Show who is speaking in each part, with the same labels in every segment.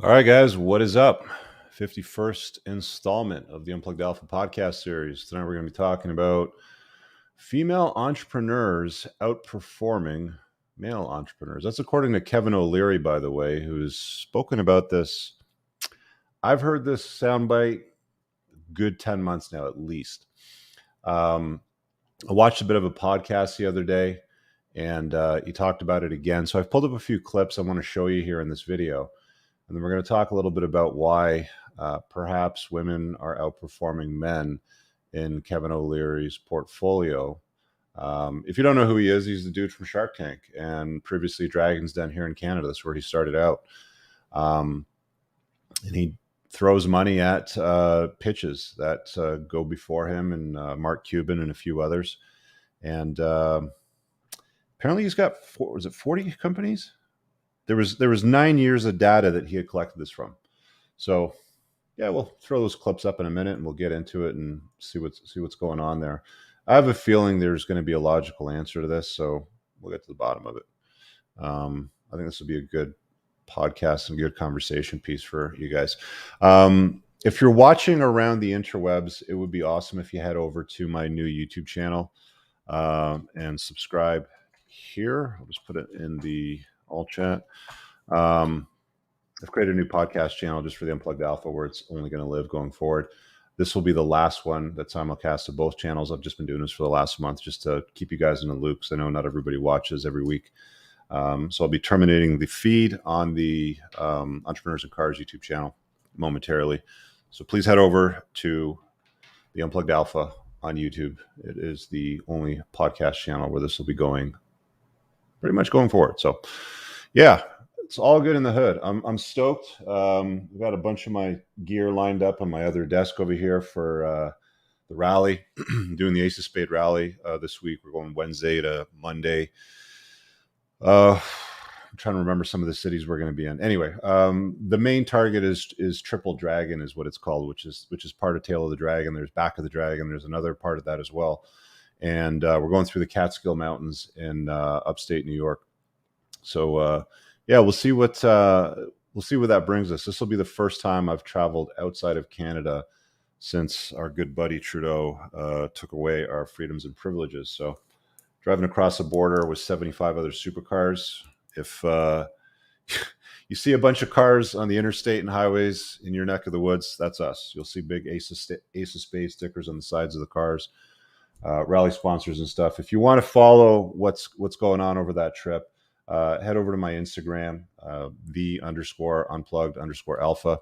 Speaker 1: All right, guys, what is up? 51st installment of the Unplugged Alpha podcast series. Tonight we're going to be talking about female entrepreneurs outperforming male entrepreneurs. That's according to Kevin O'Leary, by the way, who's spoken about this. I've heard this soundbite good 10 months now, at least. I watched a bit of a podcast the other day, and he talked about it again. So I've pulled up a few clips I want to show you here in this video. And then we're going to talk a little bit about why perhaps women are outperforming men in Kevin O'Leary's portfolio. If you don't know who he is, he's the dude from Shark Tank and previously Dragon's Den here in Canada. That's where he started out. And he throws money at pitches that go before him and Mark Cuban and a few others. And apparently he's got, 40 companies? There was 9 years of data that he had collected this from. So yeah, we'll throw those clips up in a minute and we'll get into it and see what's going on there. I have a feeling there's going to be a logical answer to this, so we'll get to the bottom of it. I think this will be a good podcast and good conversation piece for you guys. If you're watching around the interwebs, it would be awesome if you head over to my new YouTube channel and subscribe here. I'll just put it in the all chat. I've created a new podcast channel just for the Unplugged Alpha where it's only going to live going forward. This will be the last one that simulcasts to both channels. I've just been doing this for the last month just to keep you guys in the loop because I know not everybody watches every week. So I'll be terminating the feed on the Entrepreneurs and Cars YouTube channel momentarily. So please head over to the Unplugged Alpha on YouTube. It is the only podcast channel where this will be going pretty much going forward. So yeah, it's all good in the hood. I'm stoked. We've got a bunch of my gear lined up on my other desk over here for the rally, doing the Ace of Spade rally this week. We're going Wednesday to Monday. I'm trying to remember some of the cities we're going to be in. Anyway, the main target is Triple Dragon is what it's called, which is part of Tail of the Dragon. There's Back of the Dragon. There's another part of that as well. And we're going through the Catskill Mountains in upstate New York. So yeah, we'll see what that brings us. This will be the first time I've traveled outside of Canada since our good buddy Trudeau took away our freedoms and privileges. So driving across the border with 75 other supercars. If you see a bunch of cars on the interstate and highways in your neck of the woods, that's us. You'll see big Ace of Spades stickers on the sides of the cars. Rally sponsors and stuff. If you want to follow what's going on over that trip, head over to my Instagram, _unplugged_alpha,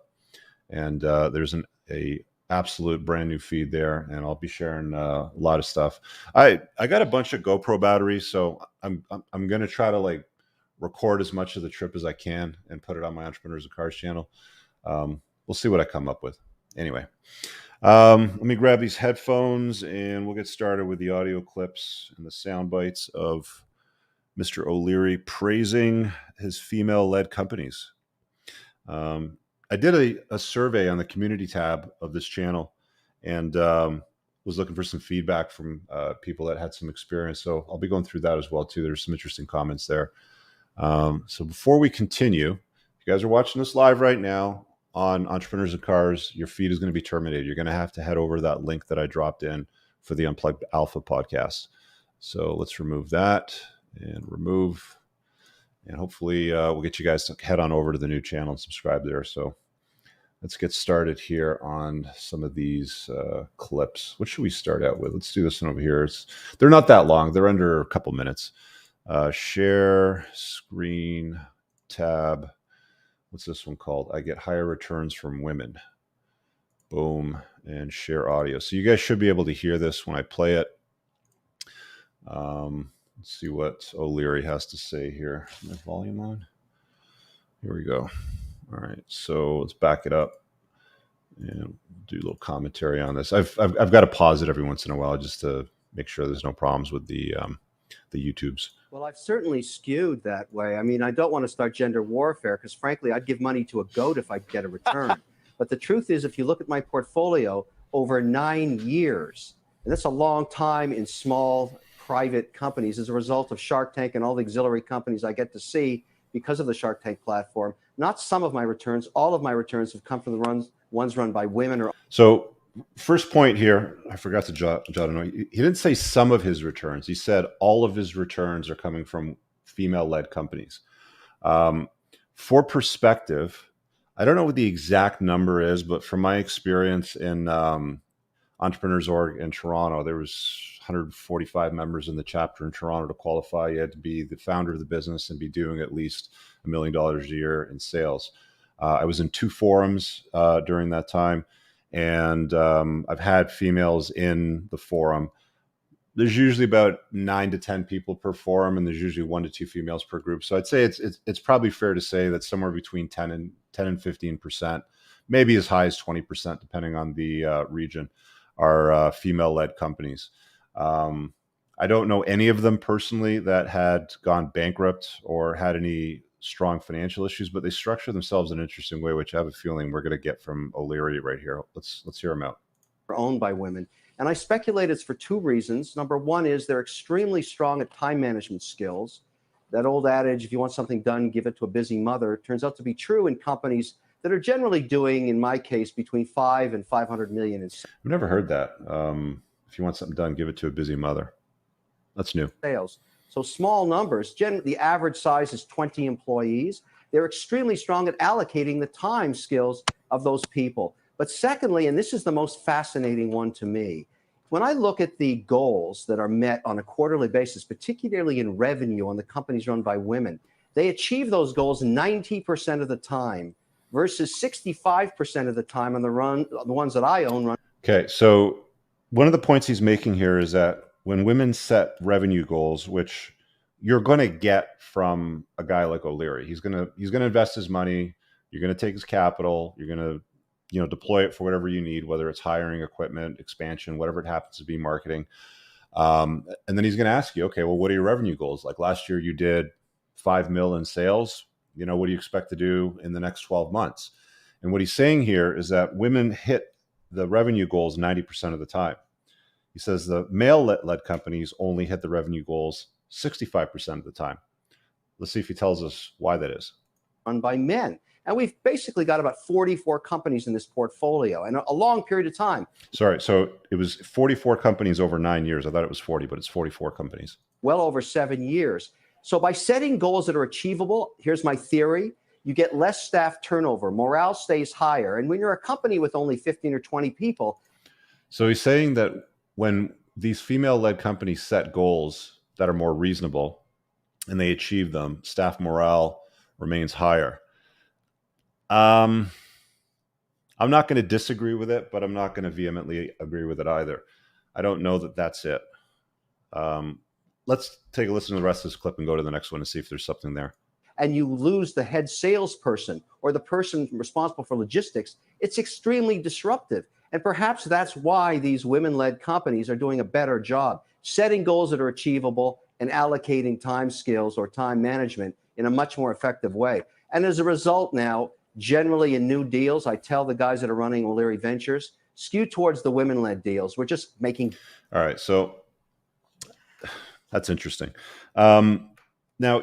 Speaker 1: and there's a absolute brand new feed there, and I'll be sharing a lot of stuff. I got a bunch of GoPro batteries, so I'm gonna try to like record as much of the trip as I can and put it on my Entrepreneurs and Cars channel. We'll see what I come up with. Anyway. Let me grab these headphones and we'll get started with the audio clips and the sound bites of Mr. O'Leary praising his female-led companies. I did a survey on the community tab of this channel and was looking for some feedback from people that had some experience. So I'll be going through that as well too. There's some interesting comments there. So before we continue, if you guys are watching this live right now, on Entrepreneurs and Cars, your feed is going to be terminated. You're going to have to head over to that link that I dropped in for the Unplugged Alpha podcast. So let's remove that and remove. And hopefully we'll get you guys to head on over to the new channel and subscribe there. So let's get started here on some of these clips. What should we start out with? Let's do this one over here. They're not that long. They're under a couple minutes. Share, screen, tab. What's this one called? I get higher returns from women. Boom. And share audio. So you guys should be able to hear this when I play it. Let's see what O'Leary has to say here. Is my volume on? Here we go. All right. So let's back it up and do a little commentary on this. I've got to pause it every once in a while just to make sure there's no problems with the YouTubes.
Speaker 2: Well, I've certainly skewed that way. I mean, I don't want to start gender warfare because, frankly, I'd give money to a goat if I get a return. But the truth is, if you look at my portfolio over 9 years, and that's a long time in small private companies as a result of Shark Tank and all the auxiliary companies I get to see because of the Shark Tank platform. Not some of my returns, all of my returns have come from the ones run by women.
Speaker 1: So first point here, I forgot to jot a note. He didn't say some of his returns. He said all of his returns are coming from female-led companies. For perspective, I don't know what the exact number is, but from my experience in Entrepreneurs Org in Toronto, there was 145 members in the chapter in Toronto to qualify. You had to be the founder of the business and be doing at least $1 million a year in sales. I was in 2 forums during that time, and I've had females in the forum. There's usually about 9 to 10 people per forum, and there's usually 1 to 2 females per group. So I'd say it's probably fair to say that somewhere between 10 and 15%, maybe as high as 20%, depending on the region, are female-led companies. I don't know any of them personally that had gone bankrupt or had any strong financial issues, but they structure themselves in an interesting way, which I have a feeling we're going to get from O'Leary right here. Let's hear him out.
Speaker 2: Owned by women. And I speculate it's for 2 reasons. Number one is they're extremely strong at time management skills. That old adage, if you want something done, give it to a busy mother, turns out to be true in companies that are generally doing, in my case, between 5 and 500 million in
Speaker 1: I've never heard that. If you want something done, give it to a busy mother. That's new.
Speaker 2: Sales. So small numbers. The average size is 20 employees. They're extremely strong at allocating the time skills of those people. But secondly, and this is the most fascinating one to me, when I look at the goals that are met on a quarterly basis, particularly in revenue on the companies run by women, they achieve those goals 90% of the time versus 65% of the time on the ones that I own.
Speaker 1: Okay, so one of the points he's making here is that when women set revenue goals, which you're going to get from a guy like O'Leary, he's going to invest his money, you're going to take his capital, you're going to deploy it for whatever you need, whether it's hiring, equipment, expansion, whatever it happens to be, marketing. And then he's going to ask you, okay, well, what are your revenue goals? Like last year you did 5 mil in sales. What do you expect to do in the next 12 months? And what he's saying here is that women hit the revenue goals 90% of the time. He says the male-led companies only hit the revenue goals 65% of the time. Let's see if he tells us why that is.
Speaker 2: Run by men. And we've basically got about 44 companies in this portfolio and a long period of time.
Speaker 1: Sorry, so it was 44 companies over 9 years. I thought it was 40, but it's 44 companies.
Speaker 2: Well over 7 years. So by setting goals that are achievable, here's my theory, you get less staff turnover, morale stays higher. And when you're a company with only 15 or 20 people.
Speaker 1: So he's saying that when these female-led companies set goals that are more reasonable and they achieve them, staff morale remains higher. I'm not going to disagree with it, but I'm not going to vehemently agree with it either. I don't know that that's it. Let's take a listen to the rest of this clip and go to the next one and see if there's something there.
Speaker 2: And you lose the head salesperson or the person responsible for logistics. It's extremely disruptive. And perhaps that's why these women-led companies are doing a better job, setting goals that are achievable and allocating time skills or time management in a much more effective way. And as a result now, generally in new deals, I tell the guys that are running O'Leary Ventures, skew towards the women-led deals. We're just making.
Speaker 1: All right. So that's interesting. Now,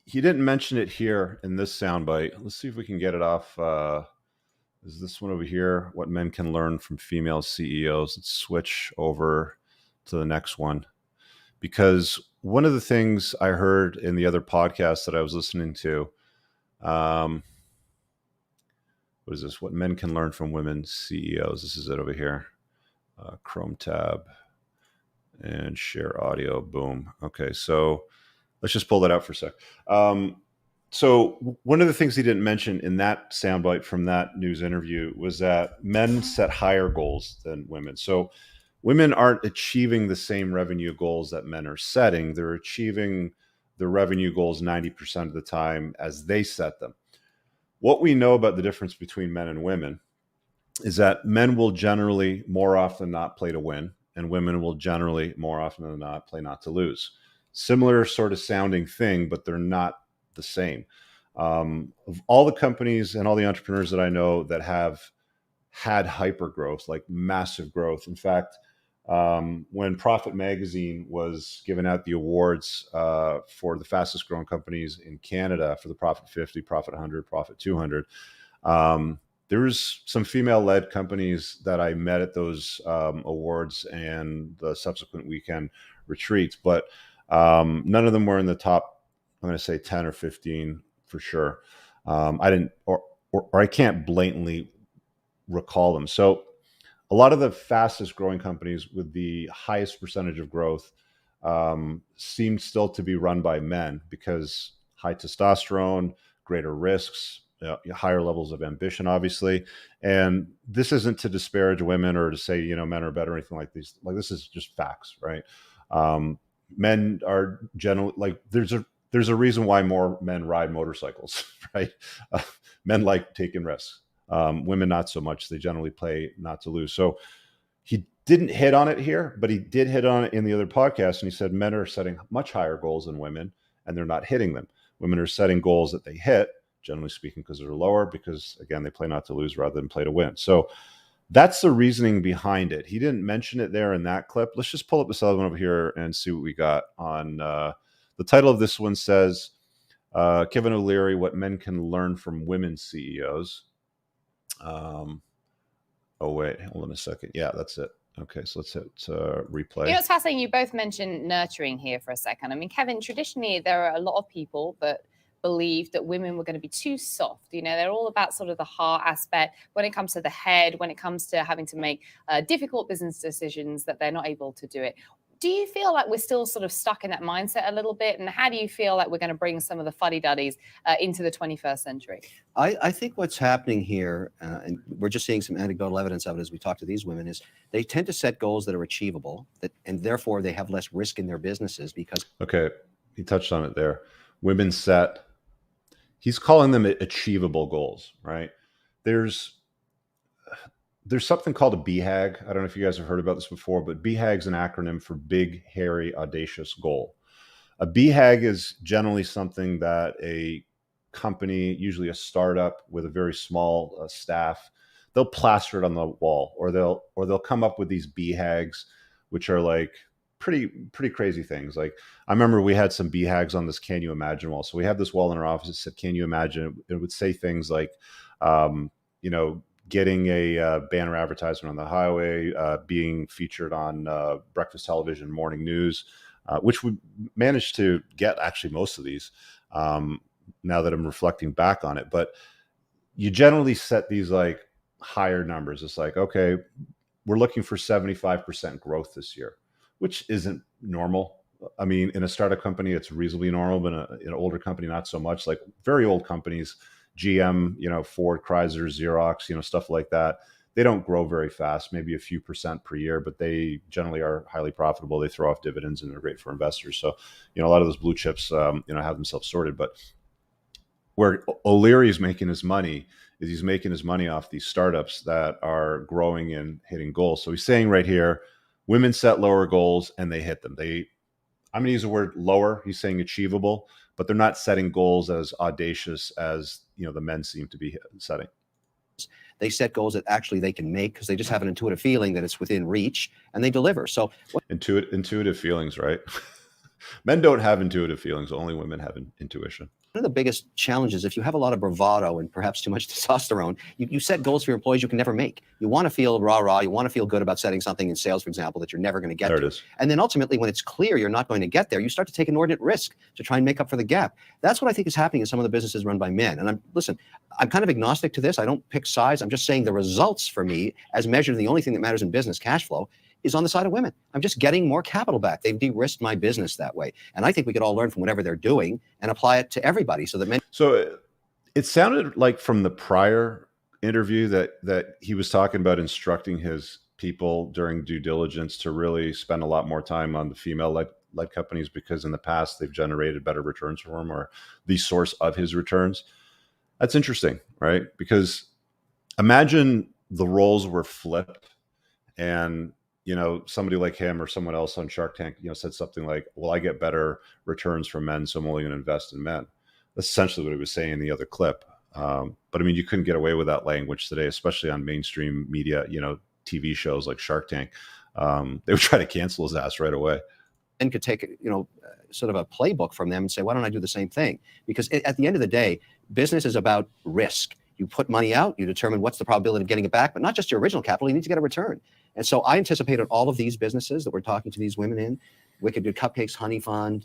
Speaker 1: he didn't mention it here in this soundbite. Let's see if we can get it off. Is this one over here? What men can learn from female CEOs. Let's switch over to the next one. Because one of the things I heard in the other podcast that I was listening to, what is this? What men can learn from women CEOs. This is it over here. Chrome tab and share audio. Boom. Okay, so let's just pull that out for a sec. So one of the things he didn't mention in that soundbite from that news interview was that men set higher goals than women. So women aren't achieving the same revenue goals that men are setting. They're achieving the revenue goals 90% of the time as they set them. What we know about the difference between men and women is that men will generally more often than not play to win, and women will generally more often than not play not to lose. Similar sort of sounding thing, but they're not the same. Of all the companies and all the entrepreneurs that I know that have had hyper growth, like massive growth. In fact, when Profit Magazine was giving out the awards for the fastest growing companies in Canada for the Profit 50, Profit 100, Profit 200, there was some female-led companies that I met at those awards and the subsequent weekend retreats, but none of them were in the top, I'm going to say 10 or 15 for sure. I didn't, or I can't blatantly recall them. So a lot of the fastest growing companies with the highest percentage of growth seem still to be run by men because high testosterone, greater risks, higher levels of ambition, obviously. And this isn't to disparage women or to say, men are better or anything like these. Like, this is just facts, right? Men are generally like, there's a reason why more men ride motorcycles, right? Men like taking risks. Women, not so much. They generally play not to lose. So he didn't hit on it here, but he did hit on it in the other podcast. And he said men are setting much higher goals than women, and they're not hitting them. Women are setting goals that they hit, generally speaking, because they're lower, because, again, they play not to lose rather than play to win. So that's the reasoning behind it. He didn't mention it there in that clip. Let's just pull up this other one over here and see what we got on. The title of this one says, Kevin O'Leary, What Men Can Learn from Women CEOs. Oh, wait, hold on a second. Yeah, that's it. Okay, so let's hit replay.
Speaker 3: It's fascinating. You both mentioned nurturing here for a second. I mean, Kevin, traditionally, there are a lot of people that believe that women were going to be too soft. They're all about sort of the heart aspect when it comes to the head, when it comes to having to make difficult business decisions, that they're not able to do it. Do you feel like we're still sort of stuck in that mindset a little bit? And how do you feel like we're going to bring some of the fuddy-duddies into the 21st century?
Speaker 2: I think what's happening here, and we're just seeing some anecdotal evidence of it as we talk to these women, is they tend to set goals that are achievable, and therefore they have less risk in their businesses because...
Speaker 1: Okay, he touched on it there. Women set, he's calling them achievable goals, right? There's something called a BHAG. I don't know if you guys have heard about this before, but BHAG is an acronym for Big, Hairy, Audacious Goal. A BHAG is generally something that a company, usually a startup with a very small staff, they'll plaster it on the wall, or they'll come up with these BHAGs, which are like pretty crazy things. Like, I remember we had some BHAGs on this Can You Imagine wall. So we had this wall in our office that said, Can you imagine? It would say things like, getting a banner advertisement on the highway, being featured on breakfast television, morning news, which we managed to get actually most of these now that I'm reflecting back on it. But you generally set these like higher numbers. It's like, okay, we're looking for 75% growth this year, which isn't normal. I mean, in a startup company, it's reasonably normal, but in an older company, not so much. Like very old companies, GM, Ford, Chrysler, Xerox, stuff like that. They don't grow very fast, maybe a few percent per year, but they generally are highly profitable. They throw off dividends and they're great for investors. So, a lot of those blue chips, have themselves sorted. But where O'Leary's making his money is he's making his money off these startups that are growing and hitting goals. So he's saying right here, women set lower goals and they hit them. I'm going to use the word lower. He's saying achievable, but they're not setting goals as audacious as the men seem to be setting.
Speaker 2: They set goals that actually they can make because they just have an intuitive feeling that it's within reach, and they deliver. So
Speaker 1: intuitive feelings, right? Men don't have intuitive feelings. Only women have intuition.
Speaker 2: One of the biggest challenges, if you have a lot of bravado and perhaps too much testosterone, you set goals for your employees you can never make. You want to feel rah-rah. You want to feel good about setting something in sales, for example, that you're never going to get
Speaker 1: there
Speaker 2: to.
Speaker 1: It is.
Speaker 2: And then ultimately, when it's clear you're not going to get there, you start to take inordinate risk to try and make up for the gap. That's what I think is happening in some of the businesses run by men. And I'm kind of agnostic to this. I don't pick sides. I'm just saying the results for me, as measured, the only thing that matters in business, cash flow, is on the side of women. I'm just getting more capital back. They've de-risked my business that way. And I think we could all learn from whatever they're doing and apply it to everybody so that men...
Speaker 1: So it sounded like from the prior interview that he was talking about instructing his people during due diligence to really spend a lot more time on the female-led companies, because in the past they've generated better returns for him, or the source of his returns. That's interesting, right? Because imagine the roles were flipped and somebody like him or someone else on Shark Tank, said something like, well, I get better returns from men, so I'm only going to invest in men. That's essentially what he was saying in the other clip. But I mean, you couldn't get away with that language today, especially on mainstream media, TV shows like Shark Tank. they would try to cancel his ass right away.
Speaker 4: And could take, sort of a playbook from them and say, why don't I do the same thing? Because at the end of the day, business is about risk. You put money out, you determine what's the probability of getting it back, but not just your original capital, you need to get a return. And so I anticipated all of these businesses that we're talking to these women in, Wicked Good Cupcakes, Honey Fund,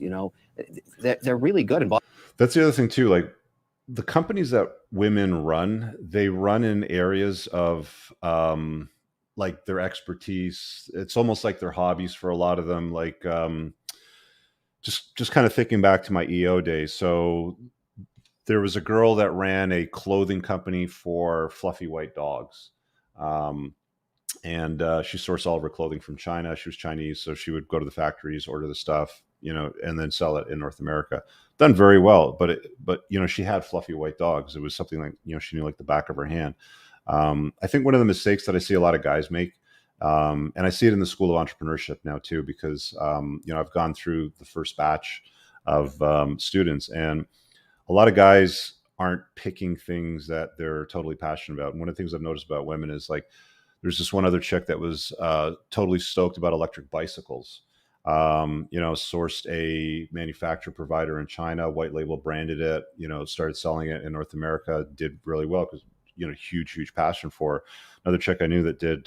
Speaker 4: they're really good.
Speaker 1: That's the other thing too. Like the companies that women run, they run in areas of like their expertise. It's almost like their hobbies for a lot of them. Like just kind of thinking back to my EO days. So there was a girl that ran a clothing company for fluffy white dogs. And she sourced all of her clothing from China. She was Chinese, so she would go to the factories, order the stuff, and then sell it in North America. Done very well, but she had fluffy white dogs. It was something like, she knew like the back of her hand. I think one of the mistakes that I see a lot of guys make, and I see it in the School of Entrepreneurship now too, because I've gone through the first batch of students, and a lot of guys aren't picking things that they're totally passionate about. And one of the things I've noticed about women is like, there's this one other chick that was totally stoked about electric bicycles. Sourced a manufacturer provider in China, white label branded it, started selling it in North America, did really well because, huge passion for it. Another chick I knew that did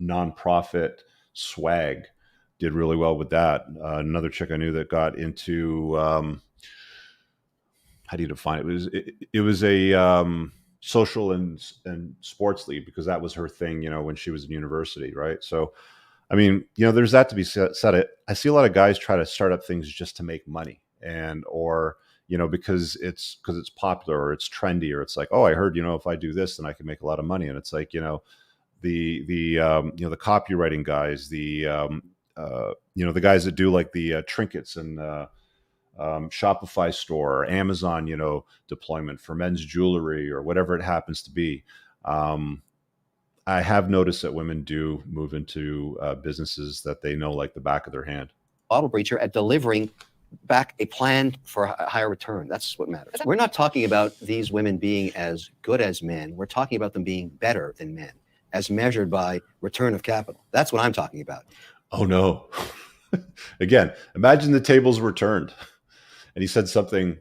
Speaker 1: nonprofit swag, did really well with that. Another chick I knew that got into, how do you define it? It was a social and sports league, because that was her thing, when she was in university, right? So, I mean, there's that to be said. I see a lot of guys try to start up things just to make money, or because it's popular or it's trendy, or it's like, oh, I heard, if I do this, then I can make a lot of money. And it's like, the copywriting guys, the guys that do like the trinkets and Shopify store, or Amazon, deployment for men's jewelry or whatever it happens to be. I have noticed that women do move into businesses that they know like the back of their hand.
Speaker 4: Bottle breacher at delivering back a plan for a higher return. That's what matters. We're not talking about these women being as good as men. We're talking about them being better than men, as measured by return of capital. That's what I'm talking about.
Speaker 1: Oh no. Again, imagine the tables were turned and he said something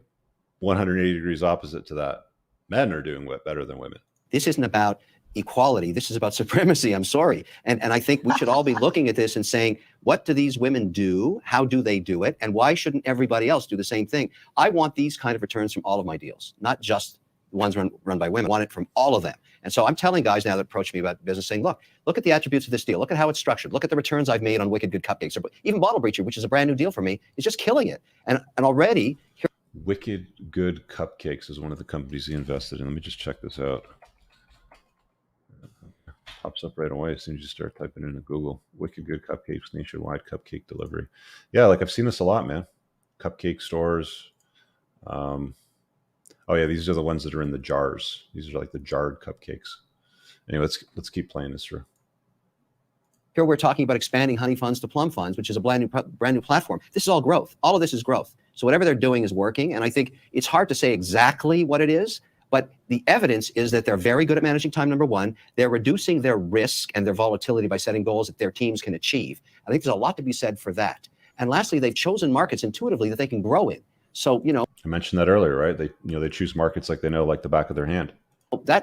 Speaker 1: 180 degrees opposite to that. Men are doing better than women.
Speaker 4: This isn't about equality. This is about supremacy. I'm sorry. And I think we should all be looking at this and saying, what do these women do? How do they do it? And why shouldn't everybody else do the same thing? I want these kind of returns from all of my deals, not just the ones run by women. I want it from all of them. And so I'm telling guys now that approach me about business saying, look at the attributes of this deal. Look at how it's structured. Look at the returns I've made on Wicked Good Cupcakes, or even Bottle Breacher, which is a brand new deal for me, is just killing it. And already here.
Speaker 1: Wicked Good Cupcakes is one of the companies he invested in. Let me just check this out. Pops up right away as soon as you start typing into Google. Wicked Good Cupcakes, nationwide cupcake delivery. Yeah, like I've seen this a lot, man. Cupcake stores. Oh yeah, these are the ones that are in the jars. These are like the jarred cupcakes. Anyway, let's keep playing this through.
Speaker 4: Here we're talking about expanding Honey Funds to Plum Funds, which is a brand new platform. This is all growth. All of this is growth. So whatever they're doing is working. And I think it's hard to say exactly what it is, but the evidence is that they're very good at managing time, number one. They're reducing their risk and their volatility by setting goals that their teams can achieve. I think there's a lot to be said for that. And lastly, they've chosen markets intuitively that they can grow in. So,
Speaker 1: I mentioned that earlier, right? They choose markets like they know like the back of their hand.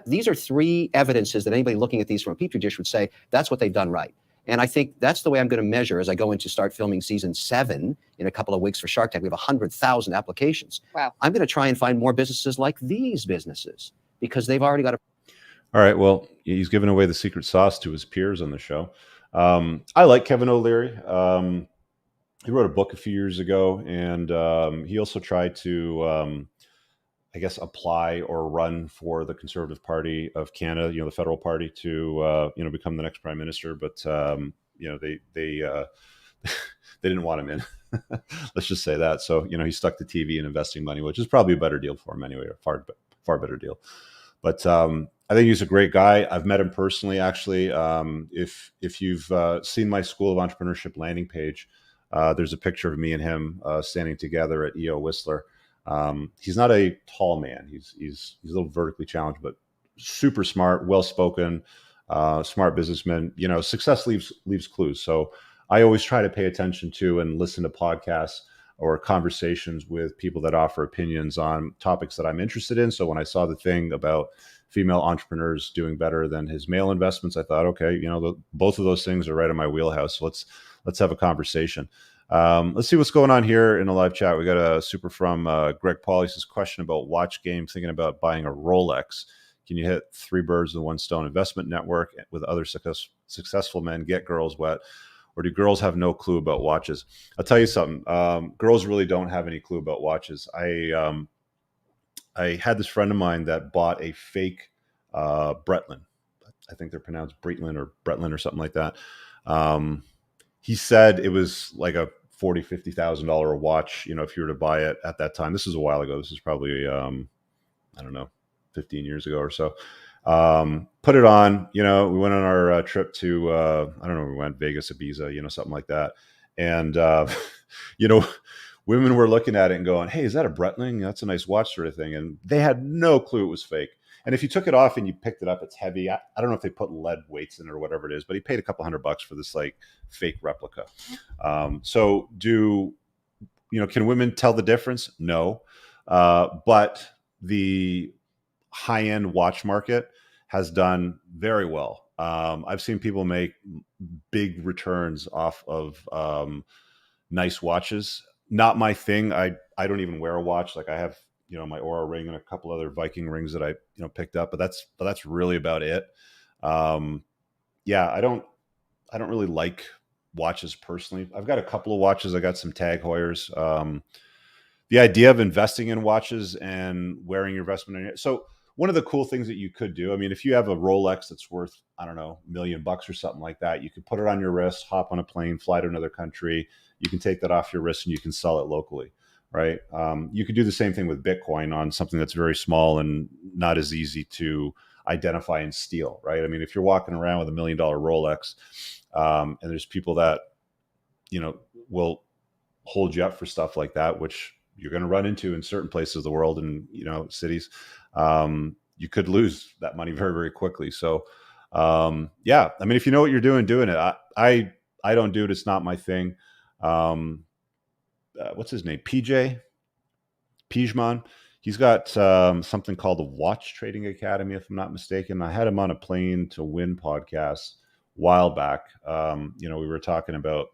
Speaker 4: These are three evidences that anybody looking at these from a petri dish would say that's what they've done right. And I think that's the way I'm going to measure as I go into start filming season 7 in a couple of weeks for Shark Tank. We have 100,000 applications.
Speaker 3: Wow.
Speaker 4: I'm going to try and find more businesses like these businesses because they've already got a.
Speaker 1: All right. Well, he's giving away the secret sauce to his peers on the show. I like Kevin O'Leary. He wrote a book a few years ago, and he also tried to, I guess, apply or run for the Conservative Party of Canada, the federal party, to become the next prime minister. But they didn't want him in. Let's just say that. So he stuck to TV and investing money, which is probably a better deal for him anyway, a far better deal. But I think he's a great guy. I've met him personally, actually. If you've seen my School of Entrepreneurship landing page. There's a picture of me and him standing together at EO Whistler. He's not a tall man. He's a little vertically challenged, but super smart, well-spoken, smart businessmen. Success leaves clues. So I always try to pay attention to and listen to podcasts or conversations with people that offer opinions on topics that I'm interested in. So when I saw the thing about female entrepreneurs doing better than his male investments, I thought, okay, both of those things are right in my wheelhouse. So let's have a conversation. Let's see what's going on here in the live chat. We got a super from Greg Paul. He says, question about watch game, thinking about buying a Rolex. Can you hit 3 birds with 1 stone? Investment network with other successful men, get girls wet, or do girls have no clue about watches? I'll tell you something. Girls really don't have any clue about watches. I had this friend of mine that bought a fake Breitling. I think they're pronounced Breitling or Breitling or something like that. He said it was like a $40,000-$50,000 watch, if you were to buy it at that time. This is a while ago. This is probably, I don't know, 15 years ago or so. Put it on, we went on our trip to, I don't know, we went Vegas, Ibiza, something like that. And, women were looking at it and going, hey, is that a Breitling? That's a nice watch sort of thing. And they had no clue it was fake. And if you took it off and you picked it up, it's heavy. I don't know if they put lead weights in it or whatever it is, but he paid a couple $100 for this like fake replica. So can women tell the difference? No. But the high-end watch market has done very well. I've seen people make big returns off of nice watches. Not my thing. I don't even wear a watch. Like I have, my Aura ring and a couple other Viking rings that I, picked up, but that's really about it. I don't really like watches personally. I've got a couple of watches. I got some Tag Heuers. The idea of investing in watches and wearing your investment in it. So one of the cool things that you could do, I mean, if you have a Rolex that's worth, I don't know, $1 million or something like that, you could put it on your wrist, hop on a plane, fly to another country. You can take that off your wrist and you can sell it locally, right? You could do the same thing with Bitcoin on something that's very small and not as easy to identify and steal, right? I mean, if you're walking around with $1 million Rolex and there's people that, will hold you up for stuff like that, which you're going to run into in certain places of the world and, cities, you could lose that money very, very quickly. So, I mean, if you know what you're doing it. I don't do it. It's not my thing. What's his name? Pijman. He's got something called the Watch Trading Academy, if I'm not mistaken. I had him on a Plane to Win podcast a while back. We were talking about,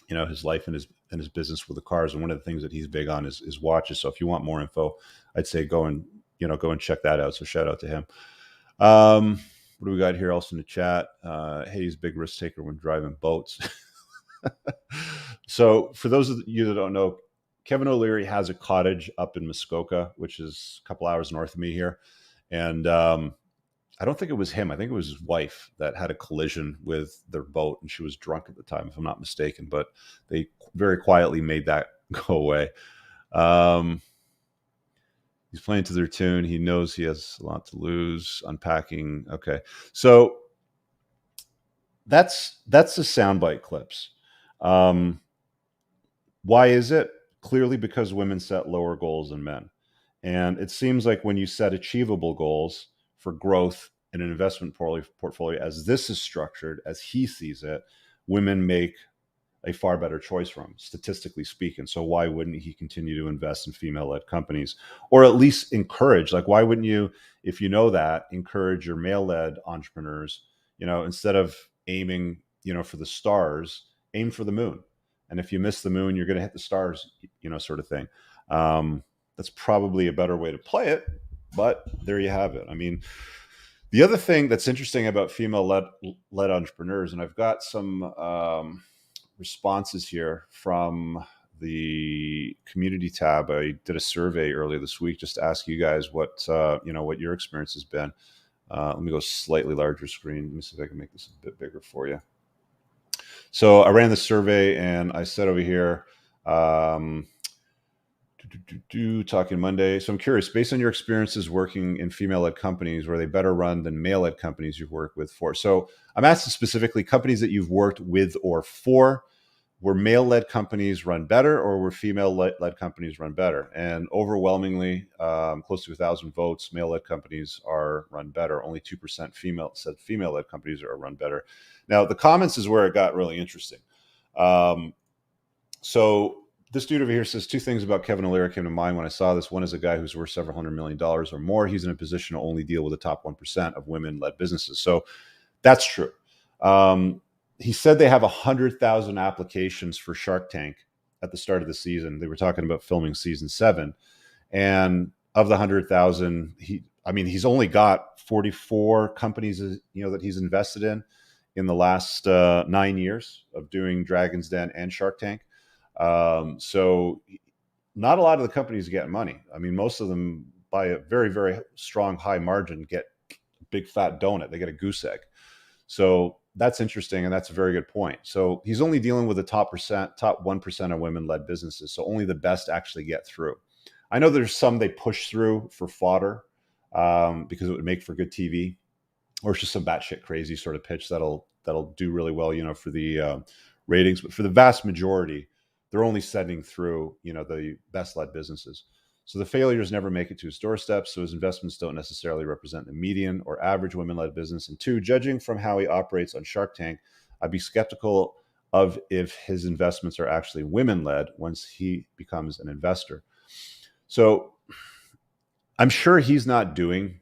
Speaker 1: his life and his business with the cars. And one of the things that he's big on is watches. So if you want more info, I'd say go and check that out. So shout out to him. What do we got here else in the chat? Hey, he's a big risk taker when driving boats. So for those of you that don't know, Kevin O'Leary has a cottage up in Muskoka, which is a couple hours north of me here. And I don't think it was him. I think it was his wife that had a collision with their boat, and she was drunk at the time, if I'm not mistaken. But they very quietly made that go away. He's playing to their tune. He knows he has a lot to lose. Unpacking. Okay. So that's the soundbite clips. Why is it? Clearly because women set lower goals than men. And it seems like when you set achievable goals for growth in an investment portfolio, as this is structured, as he sees it, women make a far better choice from, statistically speaking. So why wouldn't he continue to invest in female-led companies, or at least encourage? Like, why wouldn't you, if you know that, encourage your male-led entrepreneurs? Instead of aiming, for the stars, aim for the moon. And if you miss the moon, you're going to hit the stars, sort of thing. That's probably a better way to play it, but there you have it. I mean, the other thing that's interesting about female-led entrepreneurs, and I've got some responses here from the community tab. I did a survey earlier this week just to ask you guys what your experience has been. Let me go slightly larger screen. Let me see if I can make this a bit bigger for you. So I ran the survey and I said over here, talking Monday. So I'm curious, based on your experiences working in female-led companies, were they better run than male-led companies you've worked with for? So I'm asking specifically companies that you've worked with or for. were male-led companies run better, or were female-led companies run better? And overwhelmingly, close to 1,000 votes, male-led companies are run better. Only 2% said female-led companies are run better. Now, the comments is where it got really interesting. So this dude over here says, two things about Kevin O'Leary came to mind when I saw this. One is a guy who's worth several $100 million or more. He's in a position to only deal with the top 1% of women-led businesses. So that's true. He said they have 100,000 applications for Shark Tank at the start of the season. They were talking about filming season 7. And of the 100,000, he's only got 44 companies, that he's invested in the last 9 years of doing Dragon's Den and Shark Tank. So not a lot of the companies get money. I mean, most of them, by a very, very strong high margin, get a big fat donut. They get a goose egg. So that's interesting, and that's a very good point. So he's only dealing with the top 1% of women-led businesses. So only the best actually get through. I know there's some they push through for fodder because it would make for good TV, or it's just some batshit crazy sort of pitch that'll do really well, for the ratings. But for the vast majority, they're only sending through, the best-led businesses. So the failures never make it to his doorstep. So his investments don't necessarily represent the median or average women-led business. And 2, judging from how he operates on Shark Tank, I'd be skeptical of if his investments are actually women-led once he becomes an investor. So I'm sure he's not doing,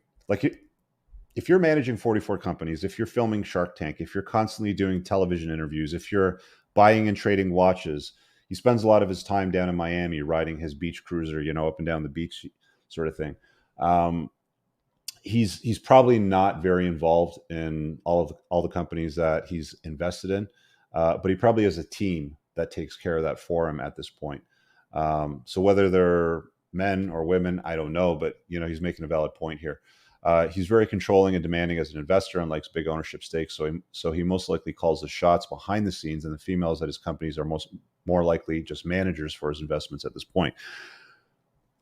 Speaker 1: if you're managing 44 companies, if you're filming Shark Tank, if you're constantly doing television interviews, if you're buying and trading watches, he spends a lot of his time down in Miami riding his beach cruiser, up and down the beach sort of thing. He's probably not very involved in all the companies that he's invested in, but he probably has a team that takes care of that for him at this point. So whether they're men or women, I don't know, but he's making a valid point here. He's very controlling and demanding as an investor and likes big ownership stakes. So he most likely calls the shots behind the scenes, and the females at his companies are more likely just managers for his investments at this point.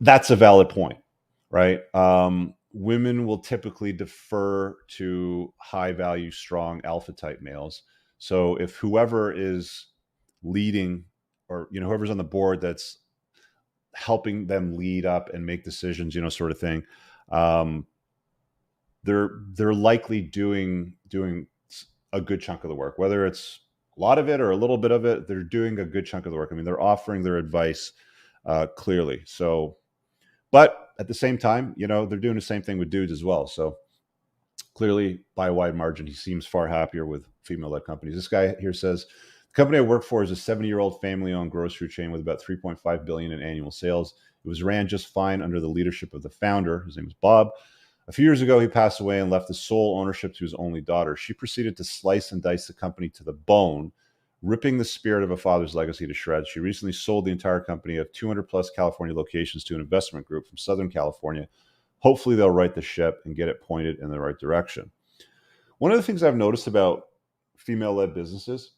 Speaker 1: That's a valid point, right? Women will typically defer to high value, strong alpha type males. So if whoever is leading, or whoever's on the board that's helping them lead up and make decisions, sort of thing, they're likely doing a good chunk of the work, whether it's a lot of it or a little bit of it. They're doing a good chunk of the work. I mean, they're offering their advice clearly. So, but at the same time, they're doing the same thing with dudes as well. So clearly, by a wide margin, he seems far happier with female-led companies. This guy here says, the company I work for is a 70-year-old family-owned grocery chain with about $3.5 billion in annual sales. It was ran just fine under the leadership of the founder. His name is Bob. A few years ago, he passed away and left the sole ownership to his only daughter. She proceeded to slice and dice the company to the bone, ripping the spirit of a father's legacy to shreds. She recently sold the entire company of 200 plus California locations to an investment group from Southern California. Hopefully they'll right the ship and get it pointed in the right direction. One of the things I've noticed about female-led businesses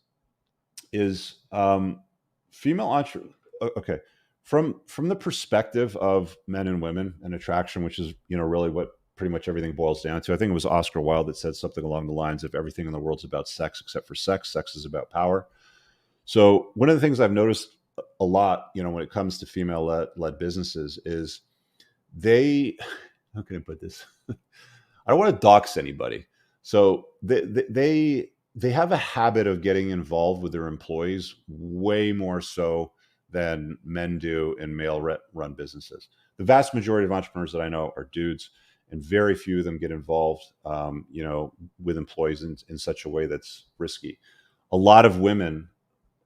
Speaker 1: is female entrepreneurs. Okay, from the perspective of men and women and attraction, which is really what pretty much everything boils down to. I think it was Oscar Wilde that said something along the lines of everything in the world's about sex except for sex. Sex is about power. So one of the things I've noticed a lot, when it comes to female-led businesses is how can I put this? I don't want to dox anybody. So they have a habit of getting involved with their employees way more so than men do in male-run businesses. The vast majority of entrepreneurs that I know are dudes, and very few of them get involved, with employees in such a way that's risky. A lot of women,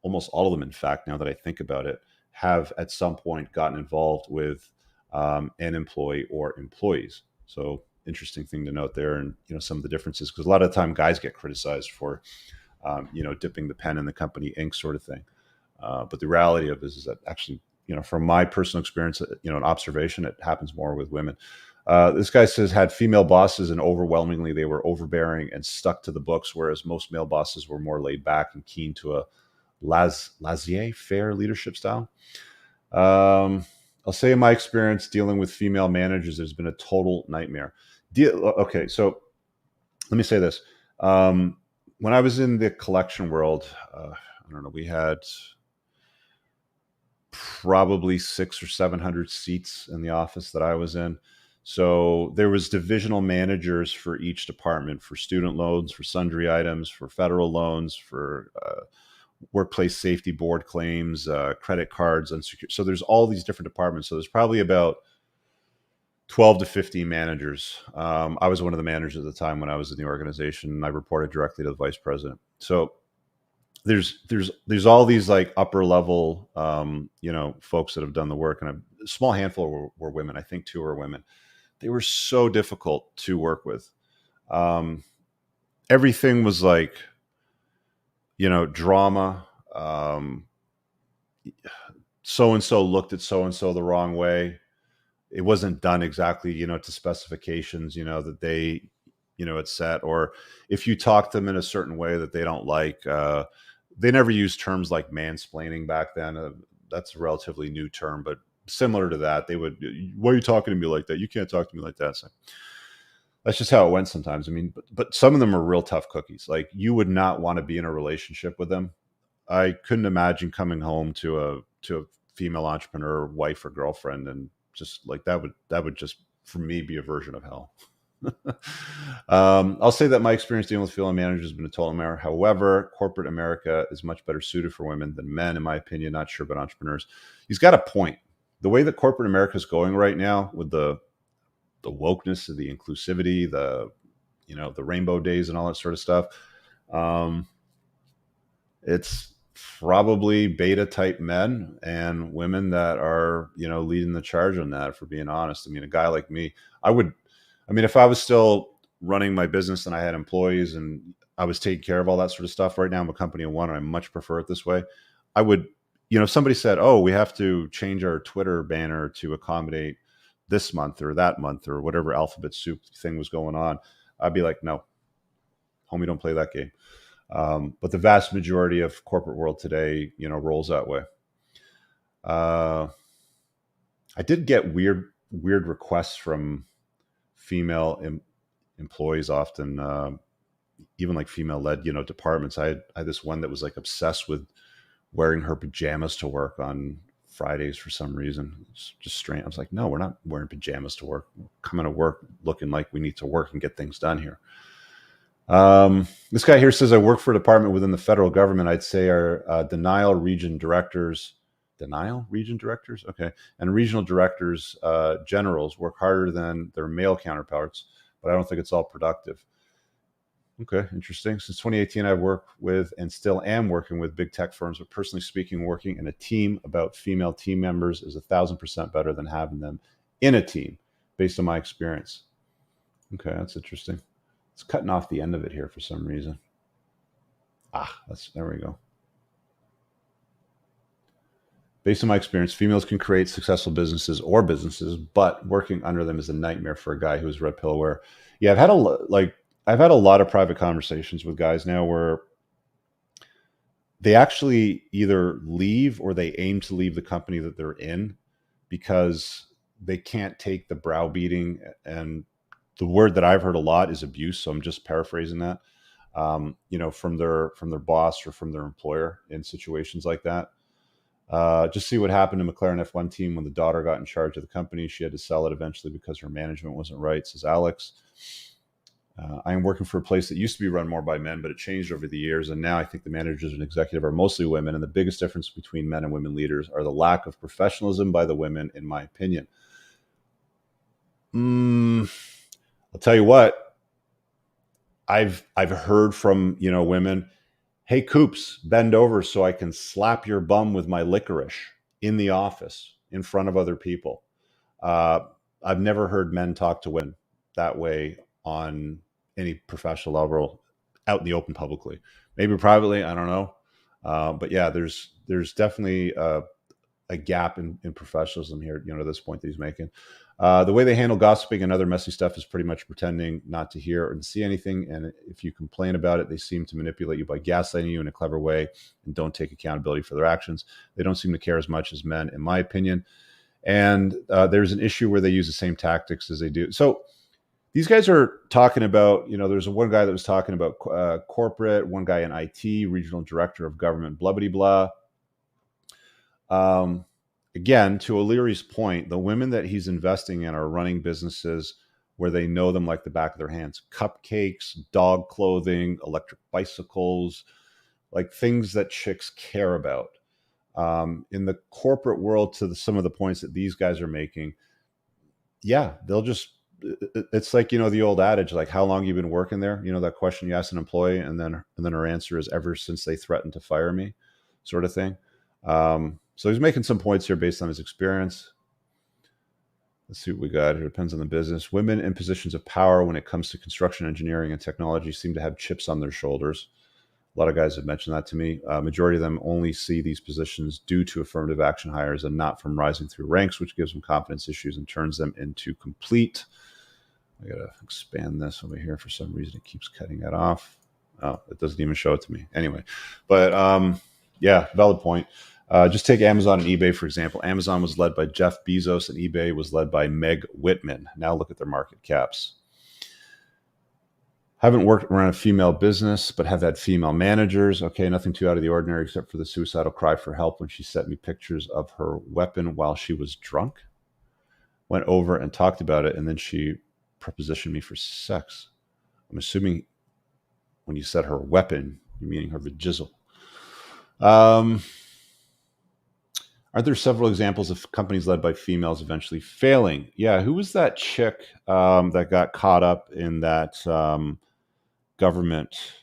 Speaker 1: almost all of them, in fact, now that I think about it, have at some point gotten involved with an employee or employees. So interesting thing to note there, and some of the differences, because a lot of the time guys get criticized for, dipping the pen in the company ink sort of thing. But the reality of this is that actually, from my personal experience, an observation, it happens more with women. This guy says had female bosses, and overwhelmingly they were overbearing and stuck to the books, whereas most male bosses were more laid back and keen to a laissez-faire leadership style. I'll say in my experience dealing with female managers, there's been a total nightmare. Okay, so let me say this. When I was in the collection world, I don't know, we had probably 600 or 700 seats in the office that I was in. So there was divisional managers for each department, for student loans, for sundry items, for federal loans, for workplace safety board claims, credit cards, unsecured. So there's all these different departments. So there's probably about 12 to 15 managers. I was one of the managers at the time when I was in the organization, and I reported directly to the vice president. So there's all these like upper level, folks that have done the work, and a small handful were women. I think 2 were women. They were so difficult to work with. Everything was like, drama. So-and-so looked at so-and-so the wrong way. It wasn't done exactly, to specifications, that they, had set. Or if you talk to them in a certain way that they don't like, they never used terms like mansplaining back then. That's a relatively new term, but similar to that, they would, why are you talking to me like that? You can't talk to me like that. So that's just how it went sometimes. I mean, but some of them are real tough cookies. Like, you would not want to be in a relationship with them. I couldn't imagine coming home to a female entrepreneur, wife or girlfriend, and just like that would just, for me, be a version of hell. I'll say that my experience dealing with female managers has been a total mirror. However, corporate America is much better suited for women than men, in my opinion. Not sure about entrepreneurs. He's got a point. The way that corporate America is going right now, with the wokeness, of the inclusivity, the rainbow days and all that sort of stuff, it's probably beta type men and women that are leading the charge on that, for being honest. I mean, a guy like me, if I was still running my business and I had employees and I was taking care of all that sort of stuff, right now I'm a company of one and I much prefer it this way. I would, if somebody said, oh, we have to change our Twitter banner to accommodate this month or that month or whatever alphabet soup thing was going on, I'd be like, no, homie, don't play that game. But the vast majority of corporate world today, rolls that way. I did get weird requests from female employees often, even like female-led, departments. I had this one that was like obsessed with wearing her pajamas to work on Fridays for some reason. It's just strange. I was like, no, we're not wearing pajamas to work. We're coming to work looking like we need to work and get things done here. This guy here says, I work for a department within the federal government. I'd say our denial region directors, okay, and regional directors, generals work harder than their male counterparts, but I don't think it's all productive. Okay, interesting. Since 2018, I've worked with and still am working with big tech firms, but personally speaking, working in a team about female team members is 1,000% better than having them in a team, based on my experience. Okay, that's interesting. It's cutting off the end of it here for some reason. There we go. Based on my experience, females can create successful businesses, but working under them is a nightmare for a guy who is red pill aware. Yeah, I've had a lot of private conversations with guys now where they actually either leave or they aim to leave the company that they're in because they can't take the browbeating, and the word that I've heard a lot is abuse. So I'm just paraphrasing that, from their boss or from their employer in situations like that. Just see what happened to McLaren F1 team when the daughter got in charge of the company. She had to sell it eventually because her management wasn't right, says Alex. I am working for a place that used to be run more by men, but it changed over the years. And now I think the managers and executive are mostly women. And the biggest difference between men and women leaders are the lack of professionalism by the women, in my opinion. I'll tell you what, I've heard from, women, hey, Coops, bend over so I can slap your bum with my licorice in the office in front of other people. I've never heard men talk to women that way on any professional level out in the open publicly. Maybe privately, I don't know. But yeah, there's definitely a gap in professionalism here, to this point that he's making. The way they handle gossiping and other messy stuff is pretty much pretending not to hear or to see anything. And if you complain about it, they seem to manipulate you by gaslighting you in a clever way and don't take accountability for their actions. They don't seem to care as much as men, in my opinion. And there's an issue where they use the same tactics as they do. So these guys are talking about, there's one guy that was talking about corporate, one guy in IT, regional director of government, blah, blah, blah. again, to O'Leary's point, the women that he's investing in are running businesses where they know them like the back of their hands. Cupcakes, dog clothing, electric bicycles, like things that chicks care about. In the corporate world, to some of the points that these guys are making, yeah, they'll just, it's like, the old adage, like, how long you been working there? That question you ask an employee, and then her answer is, ever since they threatened to fire me, sort of thing. So he's making some points here based on his experience. Let's see what we got. It depends on the business. Women in positions of power when it comes to construction, engineering, and technology seem to have chips on their shoulders. A lot of guys have mentioned that to me. Majority of them only see these positions due to affirmative action hires and not from rising through ranks, which gives them confidence issues and turns them into complete. I got to expand this over here. For some reason, it keeps cutting that off. Oh, it doesn't even show it to me. Anyway, but yeah, valid point. Just take Amazon and eBay, for example. Amazon was led by Jeff Bezos and eBay was led by Meg Whitman. Now look at their market caps. Haven't worked around a female business, but have had female managers. Okay, nothing too out of the ordinary except for the suicidal cry for help when she sent me pictures of her weapon while she was drunk. Went over and talked about it, and then she propositioned me for sex. I'm assuming when you said her weapon, you're meaning her vajizzle. Aren't there several examples of companies led by females eventually failing? Yeah, who was that chick that got caught up in that government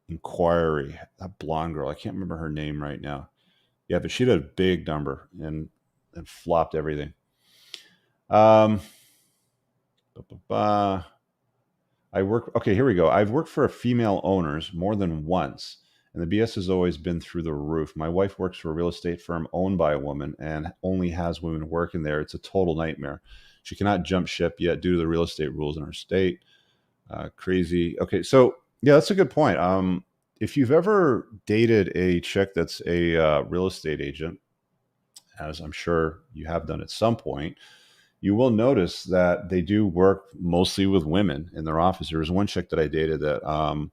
Speaker 1: inquiry? That blonde girl. I can't remember her name right now. Yeah, but she did a big number and flopped everything. Okay, here we go. I've worked for female owners more than once, and the BS has always been through the roof. My wife works for a real estate firm owned by a woman and only has women working there. It's a total nightmare. She cannot jump ship yet due to the real estate rules in her state. Crazy. Okay, so yeah, that's a good point. If you've ever dated a chick that's a real estate agent, as I'm sure you have done at some point, you will notice that they do work mostly with women in their office. There was one chick that I dated that